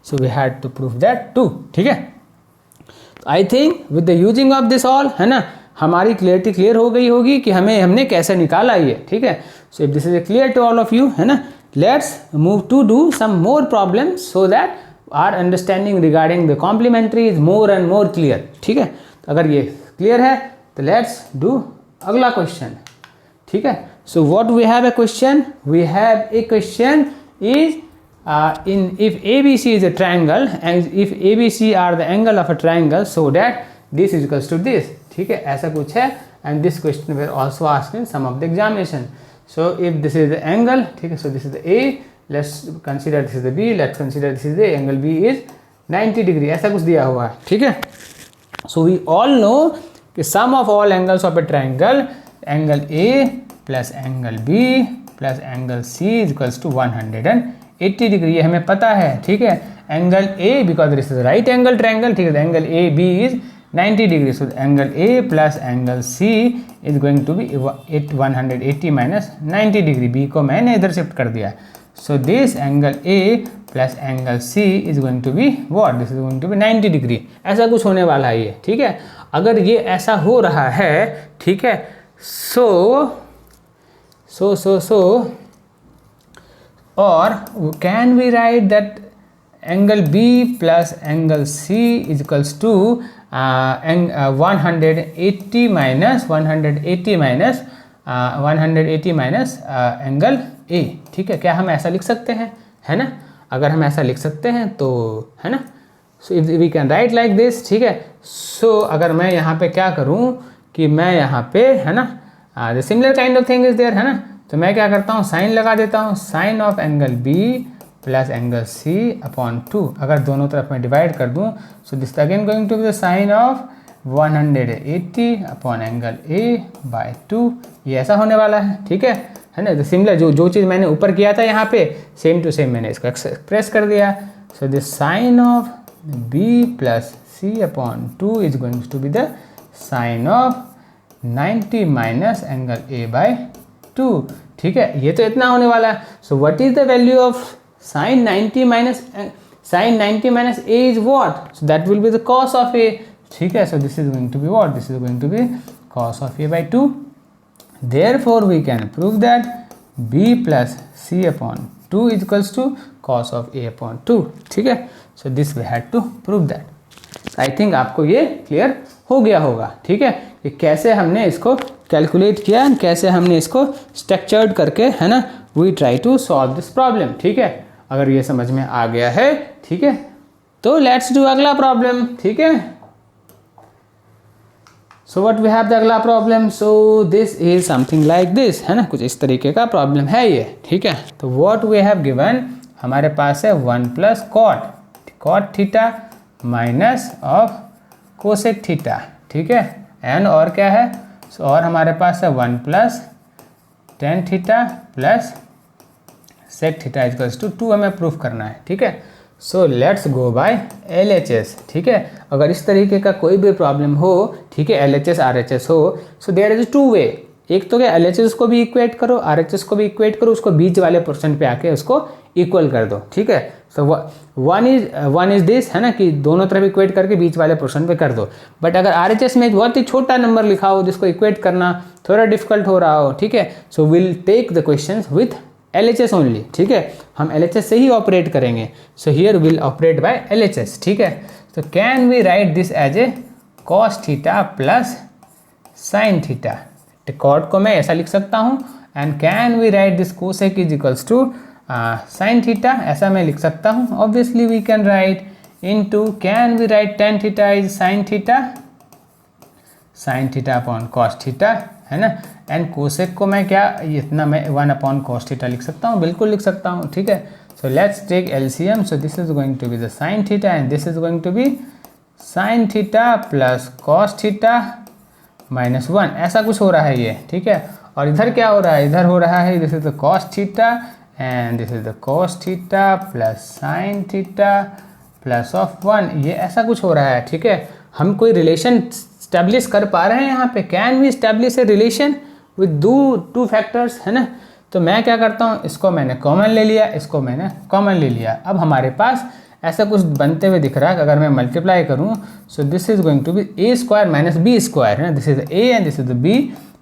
so we had to prove that 2, ठीक है। I think with the using of this all, है ना, हमारी clarity clear हो गई होगी कि हमने कैसे निकाला ये, ठीक है। So if this is clear to all of you, है ना, let's move to do some more problems so that our understanding regarding the complementary is more and more clear, ठीक है। तो अगर ये क्लियर है तो let's do अगला क्वेश्चन, ठीक है। so what we have a question, we have a question is if ABC is a triangle and if ABC are the angle of a triangle so that this is equals to this, ठीक है, ऐसा कुछ है, and this question were also asked in some of the examination. So if this is the angle, ठीक है, so this is the A, let's consider this is the B, let's consider this is the angle B is 90 degree, ऐसा कुछ दिया हुआ है, ठीक है। So we all know कि sum of all angles of a triangle, angle A plus angle B plus angle C is equals to 180 degree, ये हमें पता है, ठीक है। angle A because this is right angle triangle, ठीक है, angle A B is 90 degree, so angle A plus angle C is going to be 180 minus 90 degree, B को मैंने इधर शिफ्ट कर दिया, so this angle A plus angle C is going to be what, this is going to be 90 degree, ऐसा कुछ होने वाला है ये, ठीक है। अगर ये ऐसा हो रहा है, ठीक है, so or can we write that angle B plus angle C is equals to 180 minus angle A, ठीक है, क्या हम ऐसा लिख सकते हैं, है ना, अगर हम ऐसा लिख सकते हैं तो, है ना, so if we can write like this, ठीक है। सो अगर मैं यहाँ पे क्या करूँ कि मैं यहाँ पे, है ना, the similar kind of thing is there, है ना, तो मैं क्या करता हूँ, साइन लगा देता हूँ, sine of angle B plus angle C upon 2, अगर दोनों तरफ मैं डिवाइड कर दूँ, so this again going to be the sine of 180 upon angle A by 2, ये ऐसा होने वाला है, ठीक है ना। तो सिमिलर जो चीज़ मैंने ऊपर किया था यहाँ पे, सेम टू सेम मैंने इसको एक्सप्रेस कर दिया, so this sine of B plus C upon 2 is going to be the sine of 90 minus angle A by 2, ठीक है, ये तो इतना होने वाला है। So what is the value of sin 90 minus A is what, so that will be the cos of A, ठीक है। so this is going to be what, this is going to be cos of A by 2, therefore we can prove that B plus C upon 2 is equals to cos of A upon 2, ठीक है। so this we had to prove that. I think आपको ये clear हो गया होगा, ठीक है, कि कैसे हमने इसको कैलकुलेट किया, कैसे हमने इसको स्ट्रक्चर्ड करके, है ना, we try to solve this problem, ठीक है। अगर ये समझ में आ गया है, ठीक है, तो लेट्स डू अगला प्रॉब्लम, ठीक है। So what we have the अगला problem, so this is something like this, है ना, कुछ इस तरीके का प्रॉब्लम है ये, ठीक है। तो व्हाट वी हैव गिवन, हमारे पास है 1 plus cot theta minus of cosec theta, ठीक है, एंड और क्या है, सो और हमारे पास है 1 plus tan theta plus sec theta equals to 2 हमें प्रूफ करना है, ठीक है। So let's go by LHS, ठीक है। अगर इस तरीके का कोई भी प्रॉब्लम हो, ठीक है, LHS RHS हो, सो देयर इज 2 वे। एक तो क्या, LHS को भी इक्वेट करो, RHS को भी इक्वेट करो, उसको बीच वाले पोर्शन पे आके उसको इक्वल कर दो, ठीक है। सो वन इज दिस, है ना, कि दोनों तरफ इक्वेट करके बीच वाले पोर्शन पे कर दो। बट अगर RHS में बहुत ही छोटा नंबर लिखा हो जिसको इक्वेट करना थोड़ा डिफिकल्ट हो रहा हो, ठीक है, so will take the question with LHS only, ठीक है, हम LHS से ही ऑपरेट करेंगे। So here will operate by LHS, ठीक है। So can we write this as a cos theta plus sine theta. Cot को मैं ऐसा लिख सकता हूँ, and can we write this cosec is equals to sine theta, ऐसा मैं लिख सकता हूँ। Obviously we can write into can we right tan theta is sine theta upon cos theta, है ना। एंड कोसेक को मैं क्या, इतना मैं 1 अपॉन कॉस थीटा लिख सकता हूँ, बिल्कुल लिख सकता हूँ, ठीक है। So let's take LCM। So this is going to be the sine theta and this is going to be sine theta plus cos theta minus 1, ऐसा कुछ हो रहा है ये, ठीक है। और इधर क्या हो रहा है, इधर हो रहा है this is the cos theta and this is the cos theta plus sine theta plus of 1, ये ऐसा कुछ हो रहा है, ठीक है। हम कोई रिलेशन स्टैब्लिश कर पा रहे हैं यहाँ पे, can we establish a relation with two factors, है ना। तो मैं क्या करता हूँ, इसको मैंने कॉमन ले लिया, इसको मैंने कॉमन ले लिया। अब हमारे पास ऐसा कुछ बनते हुए दिख रहा है, अगर मैं मल्टीप्लाई करूँ, so this is going to be A square minus B square, है ना। This is A and this is the B,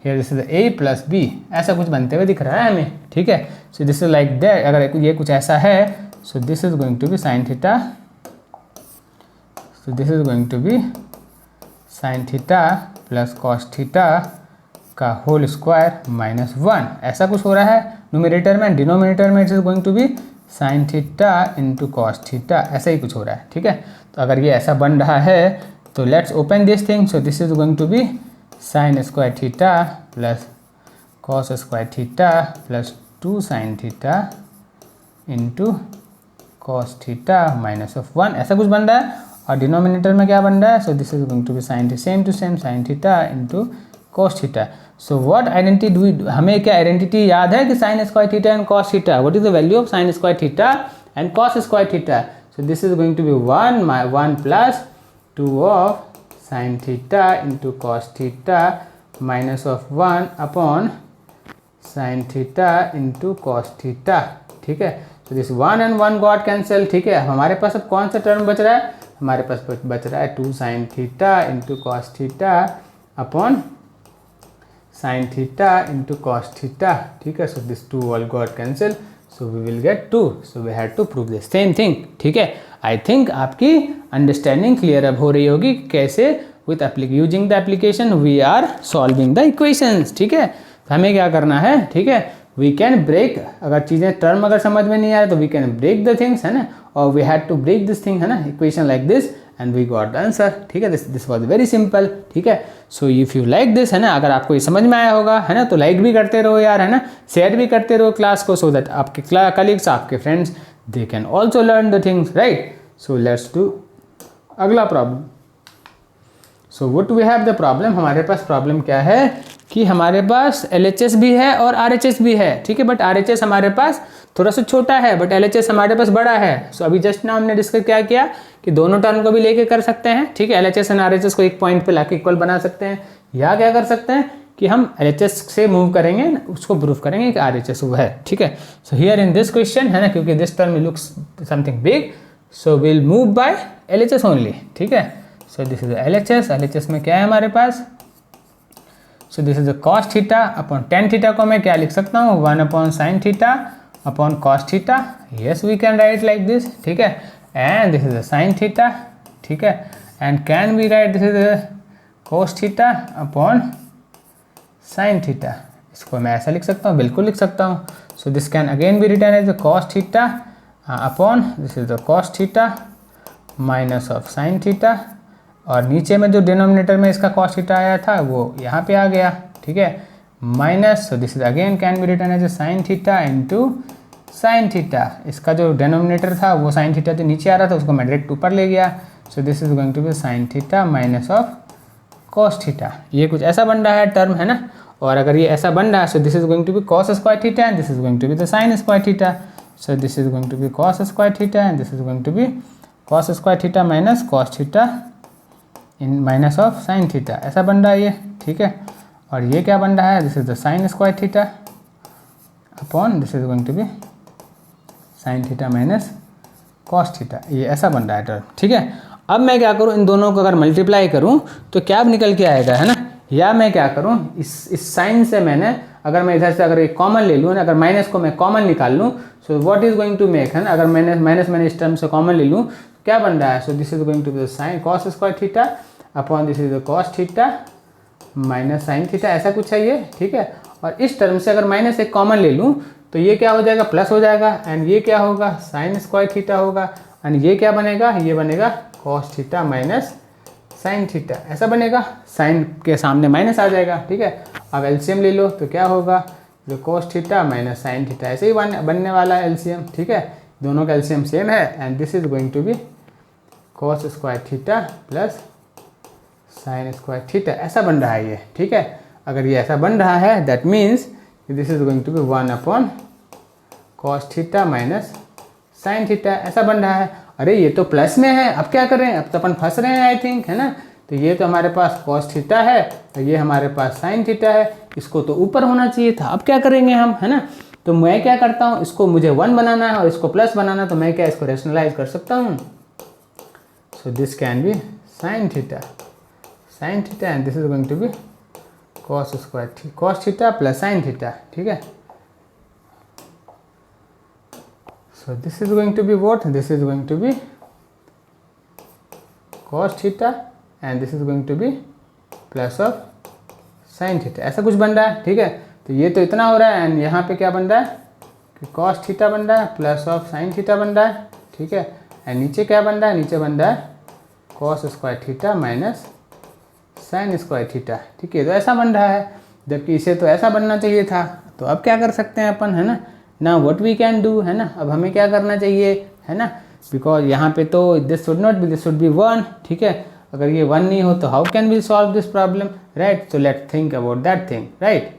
here this is the A plus B, ऐसा कुछ बनते हुए दिख रहा है हमें, ठीक है। So this is like that, अगर ये कुछ ऐसा है, so this is going to be sine theta, so this is going to be sine theta plus cos theta का होल स्क्वायर माइनस 1, ऐसा कुछ हो रहा है न्यूमरेटर में। डिनोमिनेटर में it is going to be sine theta into cos theta, ऐसा ही कुछ हो रहा है, ठीक है। तो अगर ये ऐसा बन रहा है तो let's open this thing. So this is going to be sine square theta plus cos square theta plus 2 sine theta into cos theta minus of 1, ऐसा कुछ बन रहा है। और डिनोमिनेटर में क्या बन रहा है, so this is going to be sine same to same sine theta into cos theta. So what identity do we, हमें क्या आइडेंटिटी याद है कि sine square theta and cos theta, what is the value of sine square theta and cos square theta. So this is going to be 1 plus 2 of sine theta into cos theta minus of 1 upon sine theta into cos theta, ठीक है। तो this 1 and 1 got cancel, ठीक है। हमारे पास अब कौन सा term बच रहा है, हमारे पास बच रहा है 2 sine theta into cos theta upon sine theta into cos theta, ठीक है। So this 2 all got cancel, so we will get 2। So we had to prove this same thing, ठीक है। आई थिंक आपकी अंडरस्टैंडिंग क्लियर अब हो रही होगी कैसे with using the application we are solving the equations, ठीक है। तो हमें क्या करना है, ठीक है, वी कैन ब्रेक, अगर चीज़ें टर्म अगर समझ में नहीं आ रहा तो we can break the things, है ना, और we had to break this thing, है ना, equation like this and we got the answer, ठीक है। दिस वाज वेरी सिंपल, ठीक है। So if you like this, है ना, अगर आपको ये समझ में आया होगा, है ना, तो लाइक भी करते रहो यार, है ना, शेयर भी करते रहो क्लास को, सो दैट आपके कलीग्स, आपके friends, they can also learn the things, right. So let's do अगला problem. So what we have the problem, हमारे पास प्रॉब्लम क्या है कि हमारे पास LHS भी है और RHS भी है, ठीक है। बट RHS हमारे पास थोड़ा सा छोटा है, बट LHS हमारे पास बड़ा है। सो अभी जस्ट ना हमने डिस्कस क्या किया कि दोनों टर्म को भी लेके कर सकते हैं, ठीक है। LHS एंड RHS को एक पॉइंट पे लाके इक्वल बना सकते हैं, या क्या कर सकते हैं कि हम LHS से मूव करेंगे, उसको प्रूव करेंगे कि RHS वो है, ठीक है। So here in this question, है ना, क्योंकि this term looks something big, so will move by LHS only, ठीक है। सो दिस इज LHS में क्या है हमारे पास, so this is cos theta upon tan theta को मैं क्या लिख सकता हूँ, 1 upon sine theta upon cos theta, yes we can write like this, ठीक है। And this is sine theta, ठीक है। And can we write this is cos theta upon sine theta, इसको मैं ऐसा लिख सकता हूँ, बिल्कुल लिख सकता हूँ। So this can again be return as the cos theta upon this is the cos theta minus of sine theta, और नीचे में जो डिनोमिनेटर में इसका कॉस थीटा आया था वो यहाँ पे आ गया, ठीक है, minus. So this is again can be return as a sine theta into sine theta, इसका जो डिनोमिनेटर था वो साइन थीटा जो नीचे आ रहा था उसको मैं डायरेक्ट ऊपर ले गया। So this is going to be sine theta minus of cos theta, ये कुछ ऐसा बन रहा है टर्म, है ना। और अगर ये ऐसा बन रहा है, so this is going to be cos square theta and this is going to be the sine square theta. So this is going to be cos square theta and this is going to be cos square theta minus cos theta in minus of sin theta. ऐसा बन रहा है ये, ठीक है। और ये क्या बन रहा है, this is the sin square theta upon this is going to be sin theta minus cos theta, ये ऐसा बन रहा है टर्म, ठीक है। अब मैं क्या करूँ, इन दोनों को अगर मल्टीप्लाई करूँ तो क्या निकल के आएगा, है ना। या मैं क्या करूँ, इस साइन से मैंने अगर मैं इधर से अगर एक कॉमन ले लूँ ना, अगर माइनस को मैं कॉमन निकाल लूँ, so what is going to make, है ना। अगर माइनस मैंने इस टर्म से कॉमन ले लूँ तो क्या बन रहा है, so this is going to be sine cos square theta upon this is the cos theta minus sine theta, ऐसा कुछ है ये, ठीक है। और इस टर्म से अगर माइनस एक कॉमन ले लूँ तो ये क्या हो जाएगा, प्लस हो जाएगा, एंड ये क्या होगा, साइन स्क्वायर थीटा होगा, एंड ये क्या बनेगा, ये बनेगा cos theta minus sine theta, ऐसा बनेगा। साइन के सामने माइनस आ जाएगा, ठीक है। अब एलसीएम ले लो तो क्या होगा, जो cos theta minus sine theta, ऐसे ही बनने वाला है एलसीएम, ठीक है। दोनों का एलसीएम सेम है, and this is going to be cos square theta plus sine square theta, ऐसा बन रहा है ये, ठीक है। अगर ये ऐसा बन रहा है that means this is going to be 1 upon cos theta minus sine theta, ऐसा बन रहा है। अरे ये तो प्लस में है, अब क्या करें, अब तो अपन फंस रहे हैं आई थिंक, है ना। तो ये तो हमारे पास कॉस थीटा है और ये हमारे पास साइन थीटा है, इसको तो ऊपर होना चाहिए था, अब क्या करेंगे हम, है ना। तो मैं क्या करता हूँ, इसको मुझे 1 बनाना है और इसको प्लस बनाना है, तो मैं क्या इसको रेशनलाइज कर सकता हूँ। So this can be sine theta and this is going to be cos theta plus sine theta, ठीक है। So this is going to be what? This is going to be cos theta and this is going to be plus of sin theta, ऐसा कुछ बन रहा है, ठीक है। तो ये तो इतना हो रहा है, एंड यहाँ पे क्या बन रहा है कि cos थीटा बन रहा है प्लस ऑफ sin थीटा बन रहा है, ठीक है। एंड नीचे क्या बन रहा है, नीचे बन रहा है cos square theta minus sin square theta, ठीक है। तो ऐसा बन रहा है, जबकि इसे तो ऐसा बनना चाहिए था। तो अब क्या कर सकते हैं अपन, है ना। ना व्हाट वी कैन डू, है ना। अब हमें क्या करना चाहिए, है ना, बिकॉज यहाँ पे तो this should not be, this should be 1, ठीक है। अगर ये 1 नहीं हो तो how can we solve this problem, right. So let's think about that thing, right.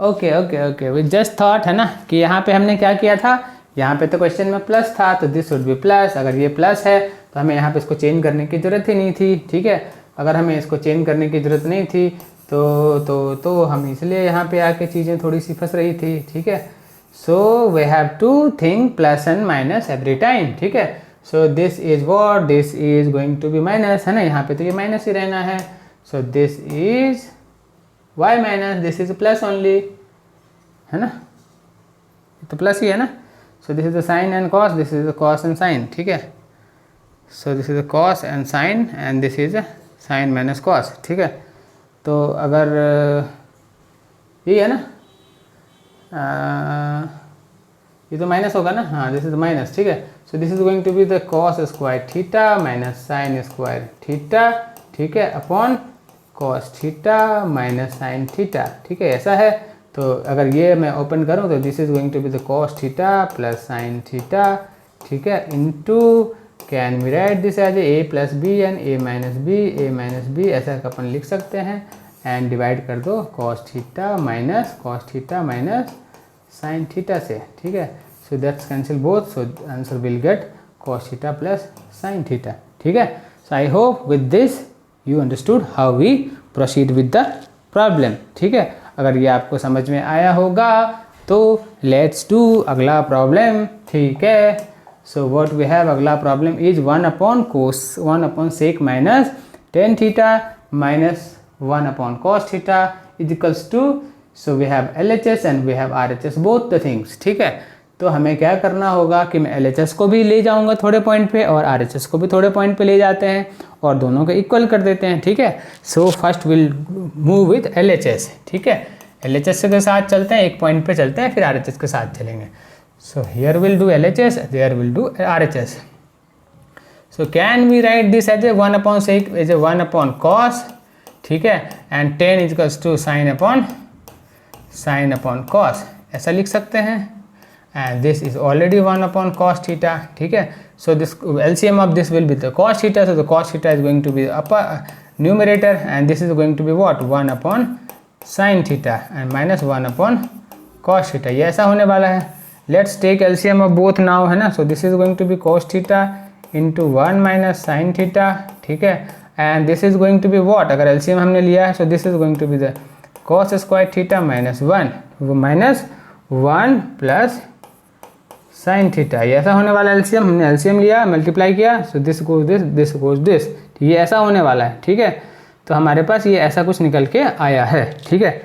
Okay we just thought, है ना, कि यहाँ पे हमने क्या किया था, यहाँ पे तो क्वेश्चन में प्लस था तो दिस शुड बी प्लस। अगर ये प्लस है तो हमें यहाँ पे इसको चेंज करने की ज़रूरत ही नहीं थी, ठीक है। अगर हमें इसको चेंज करने की ज़रूरत नहीं थी तो हम इसलिए यहाँ पे आके चीज़ें थोड़ी सी फंस रही थी, ठीक है। So we have to think plus and minus every time, ठीक है। So this is what, this is going to be minus, है ना, यहाँ पे तो ये माइनस ही रहना है। So this is y minus, this is plus only, है ना, तो प्लस ही है ना। So this is the sin and cos, this is the cos and sin, ठीक है। So this is the cos and sin and this is a sin minus cos, ठीक है। तो अगर ये है ना, ये तो माइनस होगा ना, हाँ दिस इज माइनस, ठीक है। So this is going to be the cos square theta minus sine square theta, ठीक है, upon cos theta minus sine theta, ठीक है, ऐसा है। तो अगर ये मैं ओपन करूँ तो this is going to be the cos theta plus sine theta, ठीक है, into can we write this as a plus b and a minus b, ऐसा अपन लिख सकते हैं। एंड डिवाइड कर दो cos theta minus sine theta से, ठीक है। So that's cancel both, so answer will get cos theta plus sine theta, ठीक है। So I hope with this you understood how we proceed with the problem, ठीक है। अगर ये आपको समझ में आया होगा तो लेट्स डू अगला प्रॉब्लम, ठीक है। सो व्हाट वी हैव, अगला problem is 1 upon sec minus tan theta minus 1 upon cos theta is equals to, so we have LHS and we have RHS both the things, ठीक है। तो हमें क्या करना होगा कि मैं LHS को भी ले जाऊंगा थोड़े पॉइंट पे और RHS को भी थोड़े पॉइंट पे ले जाते हैं और दोनों को इक्वल कर देते हैं, ठीक है। So first will move with LHS, ठीक है। LHS के साथ चलते हैं, एक पॉइंट पे चलते हैं, फिर RHS के साथ चलेंगे। So here will do LHS, there will do RHS। So can we write this as a 1 upon sec, as a 1 upon cos, ठीक है, and 10 equals to sine upon cos, ऐसा लिख सकते हैं। And this is already 1 upon cos theta, ठीक है। So this LCM of this will be the cos theta, so the cos theta is going to be upper numerator and this is going to be what 1 upon sine theta and minus 1 upon cos theta, ये ऐसा होने वाला है। Let's take LCM of both now, है ना. So this is going to be cos theta into 1 minus sine theta, ठीक है. And this is going to be what, अगर एलसीएम हमने लिया है, so this is going to be the cos square theta minus 1, वो minus 1 plus sine theta. ये ऐसा होने वाला एलसीएम, हमने एलसीएम लिया, मल्टीप्लाई किया, so this goes this, this goes this, ये ऐसा होने वाला है, ठीक है. तो हमारे पास ये ऐसा कुछ निकल के आया है, ठीक है.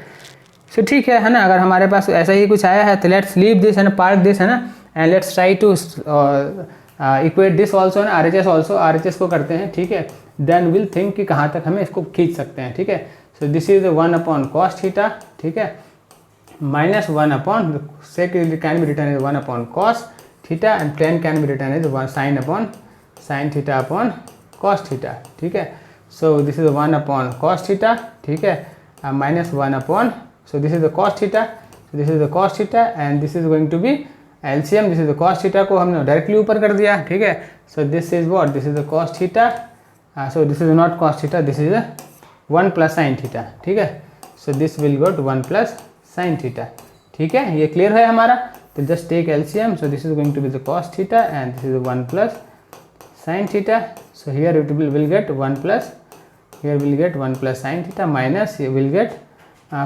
सो ठीक है ना. अगर हमारे पास ऐसा ही कुछ आया है तो लेट्स लीव दिस, है ना, पार्क दिस, है ना, and let's try to equate this also, ना, RHS ऑल्सो, RHS को करते हैं, ठीक है. देन विल थिंक कि कहाँ तक हमें इसको खींच सकते हैं, ठीक है. So this is 1 upon cos theta, ठीक है, minus 1 upon sec can be return is 1 upon cos theta and tan can be return is 1 sine upon sine theta upon cos theta, ठीक है. So this is 1 upon cos theta, ठीक है, minus 1 upon, so this is the cos theta, so this is the cos theta and this is going to be LCM, this is the cos theta को हमने directly ऊपर कर दिया, ठीक है. so this is what, this is the cos theta, so this is not cos theta, this is 1 plus sin theta, ठीक है. so this will go to 1 plus sin theta, ठीक है. ये क्लियर है हमारा. तो just take LCM, so this is going to be the cos theta and this is 1 plus sin theta. so here it will get 1 plus, here will get 1 plus sin theta minus here will get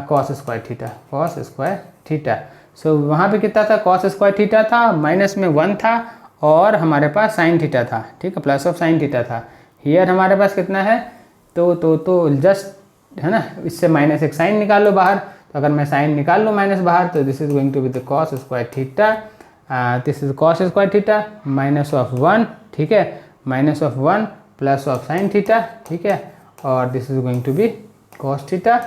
cos square theta, cos square theta. So वहाँ पे कितना था, cos square theta था, minus में 1 था और हमारे पास sine theta था, ठीक है, प्लस ऑफ साइन थीटा था. हियर हमारे पास कितना है, तो जस्ट, है ना, इससे माइनस एक साइन निकाल लो बाहर. तो अगर मैं साइन निकाल लूँ माइनस बाहर, तो this is going to be the cos square theta, this is cos square theta minus of 1, ठीक है, minus of 1 plus of sine theta, ठीक है, और this is going to be cos theta,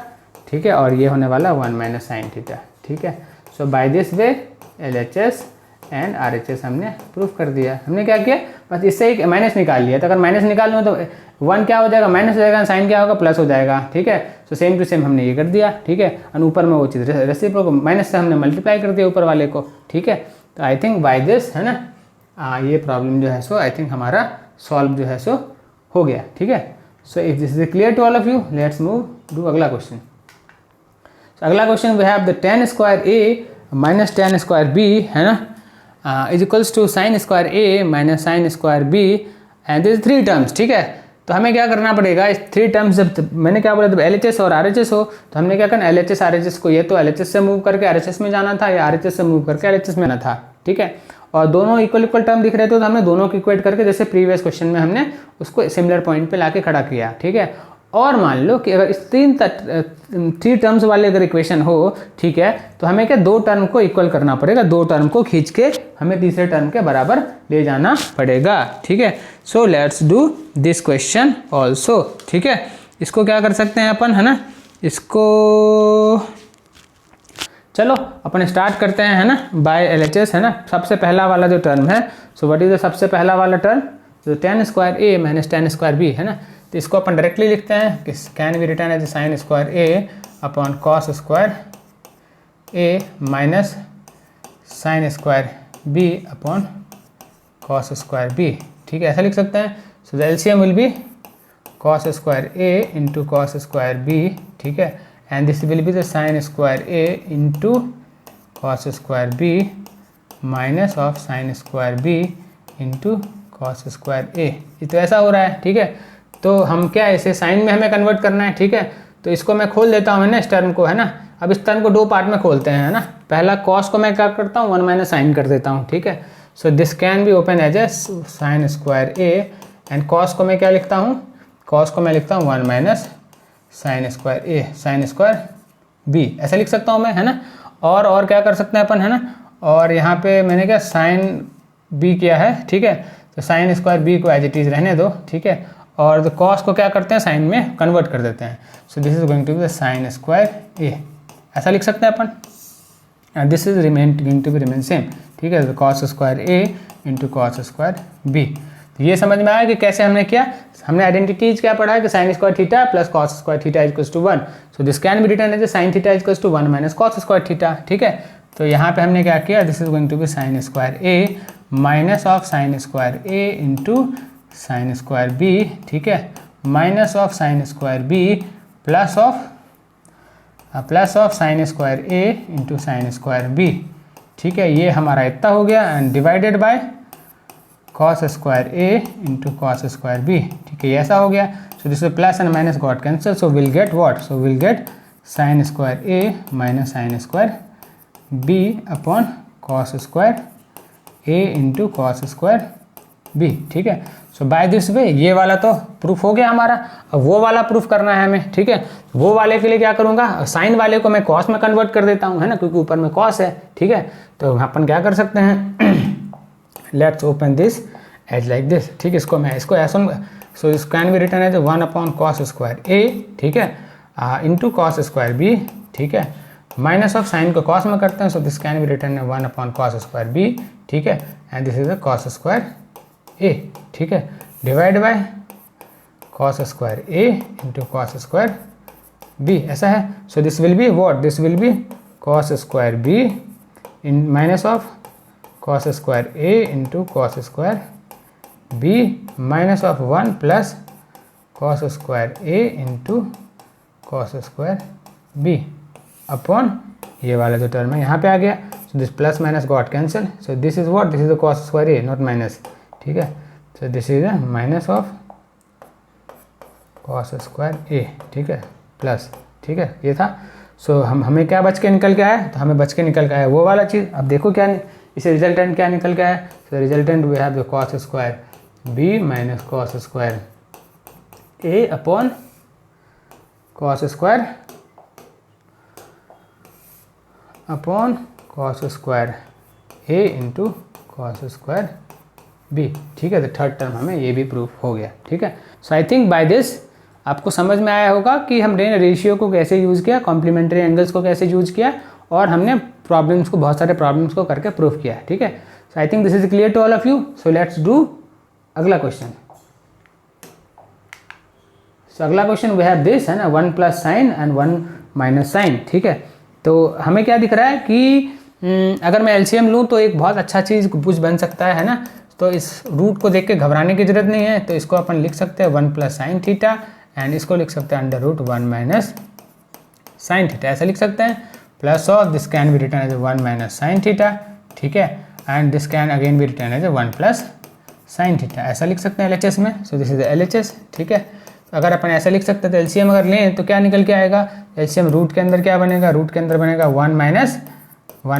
ठीक है, और ये होने वाला 1 माइनस साइन थीटा, ठीक है. So by this way LHS and RHS हमने प्रूफ कर दिया. हमने क्या किया, बस इससे एक माइनस निकाल लिया. तो अगर माइनस निकाल लूँ तो 1 क्या हो जाएगा, माइनस हो जाएगा, साइन क्या होगा, प्लस हो जाएगा, ठीक है. सो सेम टू सेम हमने ये कर दिया, ठीक है. और ऊपर में वो चीज़ रेसिप्रोकल माइनस से हमने मल्टीप्लाई कर दिया ऊपर वाले को, ठीक है. तो आई थिंक बाय दिस, है ना, ये प्रॉब्लम जो है सो आई थिंक हमारा सॉल्व जो है सो हो गया, ठीक है. So if this is clear to all of you, let's move to अगला क्वेश्चन. अगला question we have the tan square a minus tan square b, है ना, is equals to sine square a minus sine square b and this 3 terms, ठीक है. तो हमें क्या करना पड़ेगा, इस 3 टर्म्स जब मैंने क्या बोला, जब LHS और RHS हो तो हमने क्या करना, LHS RHS को, ये तो LHS से मूव करके RHS में जाना था या RHS से मूव करके LHS में आना था, ठीक है. और दोनों इक्वल टर्म दिख रहे थे तो हमने दोनों को इक्वेट करके, जैसे प्रीवियस क्वेश्चन में हमने उसको सिमिलर पॉइंट पे लाके खड़ा किया, ठीक है. और मान लो कि अगर इस 3 टर्म्स वाले अगर इक्वेशन हो, ठीक है, तो हमें क्या 2 टर्म को इक्वल करना पड़ेगा, 2 टर्म को खींच के हमें तीसरे टर्म के बराबर ले जाना पड़ेगा, ठीक है. So let's do this question also, ठीक है. इसको क्या कर सकते हैं अपन, है ना, इसको चलो अपन स्टार्ट करते हैं, है ना, बाय LHS, है ना. सबसे पहला वाला जो टर्म है, सो व्हाट इज द सबसे पहला वाला टर्म, जो tan square a minus tan square b, है ना. तो इसको अपन डायरेक्टली लिखते हैं कि can be return as sine square a upon cos square a minus sine square b upon cos square b, ठीक है, ऐसा लिख सकते हैं. So the LCM will be cos square a into cos square b, ठीक है, and this will be the sine square a into cos square b minus of sine square b into cos square a. ये तो ऐसा हो रहा है, ठीक है. तो हम क्या, इसे साइन में हमें कन्वर्ट करना है, ठीक है. तो इसको मैं खोल देता हूँ, है ना, इस टर्म को, है ना. अब इस टर्म को 2 पार्ट में खोलते हैं, है ना. पहला कॉस को मैं क्या करता हूँ, 1 माइनस साइन कर देता हूँ, ठीक है. So this can be open as a sine square a and cos को मैं क्या लिखता हूँ, कॉस को मैं लिखता हूँ 1 minus sine square a sign square b, ऐसा लिख सकता हूँ मैं, है ना. और क्या कर सकते हैं अपन, है ना. और यहाँ पे मैंने क्या साइन b किया है, ठीक है. तो साइन स्क्वायर b को एज इट इज रहने दो, ठीक है. और द कॉस को क्या करते हैं, साइन में कन्वर्ट कर देते हैं. So this is going to be the sine square a, ऐसा लिख सकते हैं अपन. And this is going to be remain same, ठीक है, cos square a into cos square b. तो ये समझ में आया कि कैसे हमने किया. हमने आइडेंटिटीज क्या पढ़ा है कि sine square theta plus cos square theta equals to 1. So this can be return as sine theta equals to 1 minus cos square theta, ठीक है. तो यहाँ पे हमने क्या किया, this is going to be sine square a minus of sine square a into sine square b, ठीक है, minus of sine square b plus of sine square a into sine square b, ठीक है, ये हमारा इतना हो गया and divided by cos square A into cos square B. ठीक है, ये ऐसा हो गया। So this plus and minus got cancel, so will get what, so will get sine square a minus sine square b upon cos square A into cos square B. ठीक है, so by this वे ये वाला तो proof हो गया हमारा। अब वो वाला प्रूफ करना है हमें। ठीक है, वो वाले के लिए क्या करूँगा, साइन वाले को मैं कॉस में कन्वर्ट कर देता हूँ, है ना, क्योंकि ऊपर में कॉस है। ठीक है, तो अपन क्या कर सकते हैं, let's open this as like this. ठीक है, इसको ऐसा, so this can be written as 1 upon cos square A, ठीक है, इंटू कॉस स्क्वायर बी। ठीक है, माइनस ऑफ साइन को कॉस में करते हैं, so this can be written 1 upon cos square B. ठीक है, and this is the cos square A. ठीक है, divide by cos square A into cos square B, ऐसा है। So this will be what, this will be cos square b in minus of cos square A into cos square B minus of 1 plus cos square A into cos square b upon ये वाला जो term है यहाँ पे आ गया। So this plus minus got cancel, so this is what, this is the cos square a not minus. ठीक है, so this is minus of cos square A. ठीक है, प्लस। ठीक है, ये था। सो हमें क्या बच के निकल के आया, तो हमें बच के निकल के आया वो वाला चीज़। अब देखो क्या इसे रिजल्टेंट क्या निकल के आया। So resultant we have the cos square B minus cos square A upon cos square A into cos square B. ठीक है, तो थर्ड टर्म हमें ये भी प्रूफ हो गया। ठीक है, so I think by this आपको समझ में आया होगा कि हमने रेशियो को कैसे यूज़ किया, कॉम्प्लीमेंट्री एंगल्स को कैसे यूज़ किया, और हमने प्रॉब्लम्स को, बहुत सारे प्रॉब्लम्स को करके प्रूफ किया। ठीक है, so I think this is clear to all of you. So let's do अगला क्वेश्चन। सो अगला क्वेश्चन वी हैव दिस, है ना, 1 plus sine and 1 minus sine. ठीक है, तो हमें क्या दिख रहा है कि अगर मैं एलसीएम लूँ तो एक बहुत अच्छा चीज़ कुछ बन सकता है ना। तो इस रूट को देख के घबराने की जरूरत नहीं है। तो इसको अपन लिख सकते हैं 1 प्लस साइन थीटा, एंड इसको लिख सकते हैं under root 1 minus sine theta, ऐसा लिख सकते हैं। Plus of this can be written as 1 minus sine theta. ठीक है, and this can again be written as 1 plus sine theta, ऐसा लिख सकते हैं LHS में। So this is LHS। ठीक है, तो अगर अपन ऐसा लिख सकते हैं तो एलसीएम अगर लें तो क्या निकल के आएगा, एलसीएम रूट के अंदर क्या बनेगा, रूट के अंदर बनेगा 1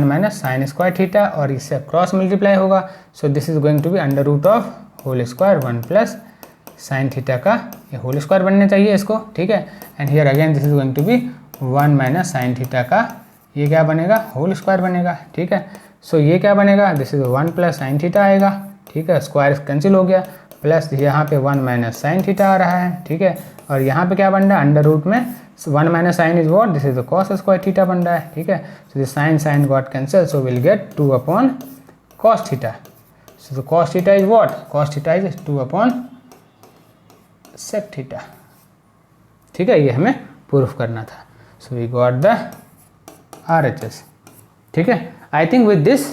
माइनस साइन स्क्वायर थीटा, और इससे क्रॉस मल्टीप्लाई होगा। So this is going to be under root of whole square 1 plus sine theta का, ये होल स्क्वायर बनना चाहिए इसको। ठीक है, and here again this is going to be 1 minus sine theta का, ये क्या बनेगा, होल स्क्वायर बनेगा। ठीक है, सो ये क्या बनेगा, this is 1 plus sine theta आएगा। ठीक है, स्क्वायर कैंसिल हो गया, प्लस यहाँ पे 1 माइनस साइन थीटा आ रहा है। ठीक है, और यहाँ पे क्या बन रहा है, अंडर रूट में 1 minus sine is what, this is the cos square theta बन रहा है। ठीक है, so this sine got cancel, so will get 2 upon cos theta. So the cos theta is what, cos theta is 2 upon sec theta. ठीक है, ये हमें proof करना था। So we got the RHS। ठीक है, आई थिंक विद दिस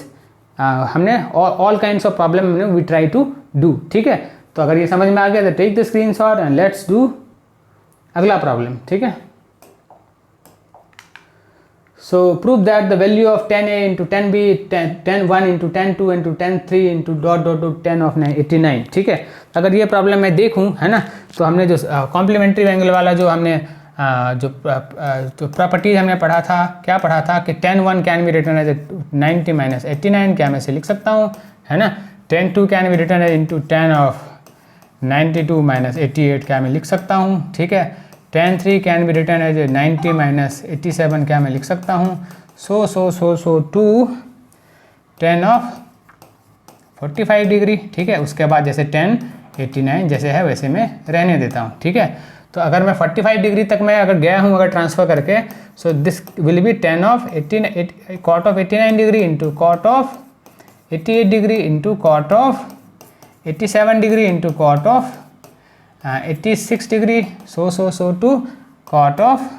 हमने all kinds of problem we try to do. ठीक है, तो अगर ये समझ में आ गया तो take the screenshot and let's do अगला प्रॉब्लम। ठीक है, so prove that the value of 10a into 10b 10(1) into 10(2) into 10(3) into dot 10 of 89। ठीक है, अगर ये प्रॉब्लम मैं देखूँ, है ना, तो हमने जो कॉम्प्लीमेंट्री एंगल वाला जो हमने जो प्रॉपर्टीज हमने पढ़ा था, क्या पढ़ा था कि 10(1) can be written as 90 minus 89, क्या मैं इसे लिख सकता हूँ, है ना। 10(2) can be written as into 10 of 92 minus 88, क्या मैं लिख सकता हूँ। ठीक है, 10(3) can be written as 90 minus 87, क्या मैं लिख सकता हूँ। So to 10 of 45 degree. ठीक है, उसके बाद जैसे 10 89 जैसे है वैसे मैं रहने देता हूँ। ठीक है, तो अगर मैं 45 डिग्री तक मैं अगर गया हूँ अगर ट्रांसफ़र करके, so this will be 10 of 18 cot of 89 degree into cot of 88 degree into cot of 87 degree into cot of 86 degree. So to cot of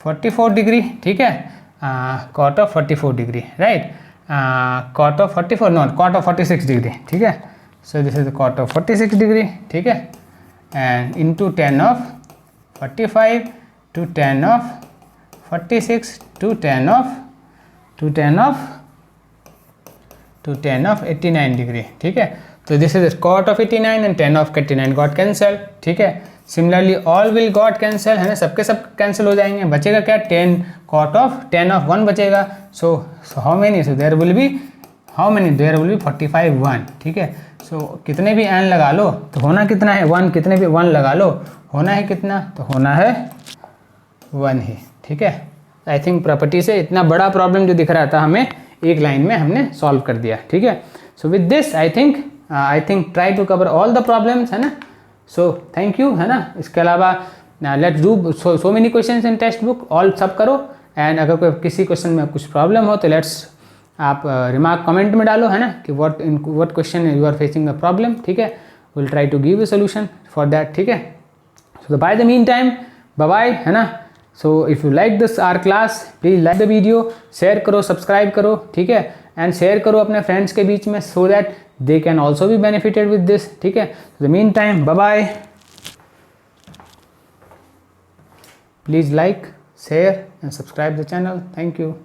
44 degree. ठीक है, cot of 44 degree, right, cot of 44 not cot of 46 degree. ठीक है, so this is cot of 46 degree. ठीक है, and into 10 of 45 to 10 of 46 to 10 of to tan of 89 degree, ठीक है। तो this is cot of 89 and tan of 89 got cancel, ठीक है। Similarly all will got cancel, है ना, सबके सब कैंसिल हो जाएंगे, बचेगा क्या, tan of 1 बचेगा। So how many, so there will be 45 1, ठीक है। सो कितने भी n लगा लो तो होना कितना है 1, कितने भी 1 लगा लो होना है कितना, तो होना है 1 ही, ठीक है। आई थिंक प्रॉपर्टी से इतना बड़ा प्रॉब्लम जो दिख रहा था हमें एक लाइन में हमने सॉल्व कर दिया, ठीक है। So with this I think try to cover all the problems, है ना। सो थैंक यू, है ना। इसके अलावा let's do so many questions in text book, all सब करो। एंड अगर कोई किसी क्वेश्चन में कुछ प्रॉब्लम हो तो लेट्स आप रिमार्क कमेंट में डालो, है ना, कि what question you are facing the problem, ठीक है। Will try to give a solution for that, ठीक है। So by the mean time bye bye, है ना। So if you like this our class please like the video, share करो, subscribe करो, ठीक है। एंड शेयर करो अपने फ्रेंड्स के बीच में so that they can also be benefited with this, ठीक है। The mean time bye bye, please like, share and subscribe the channel. Thank you.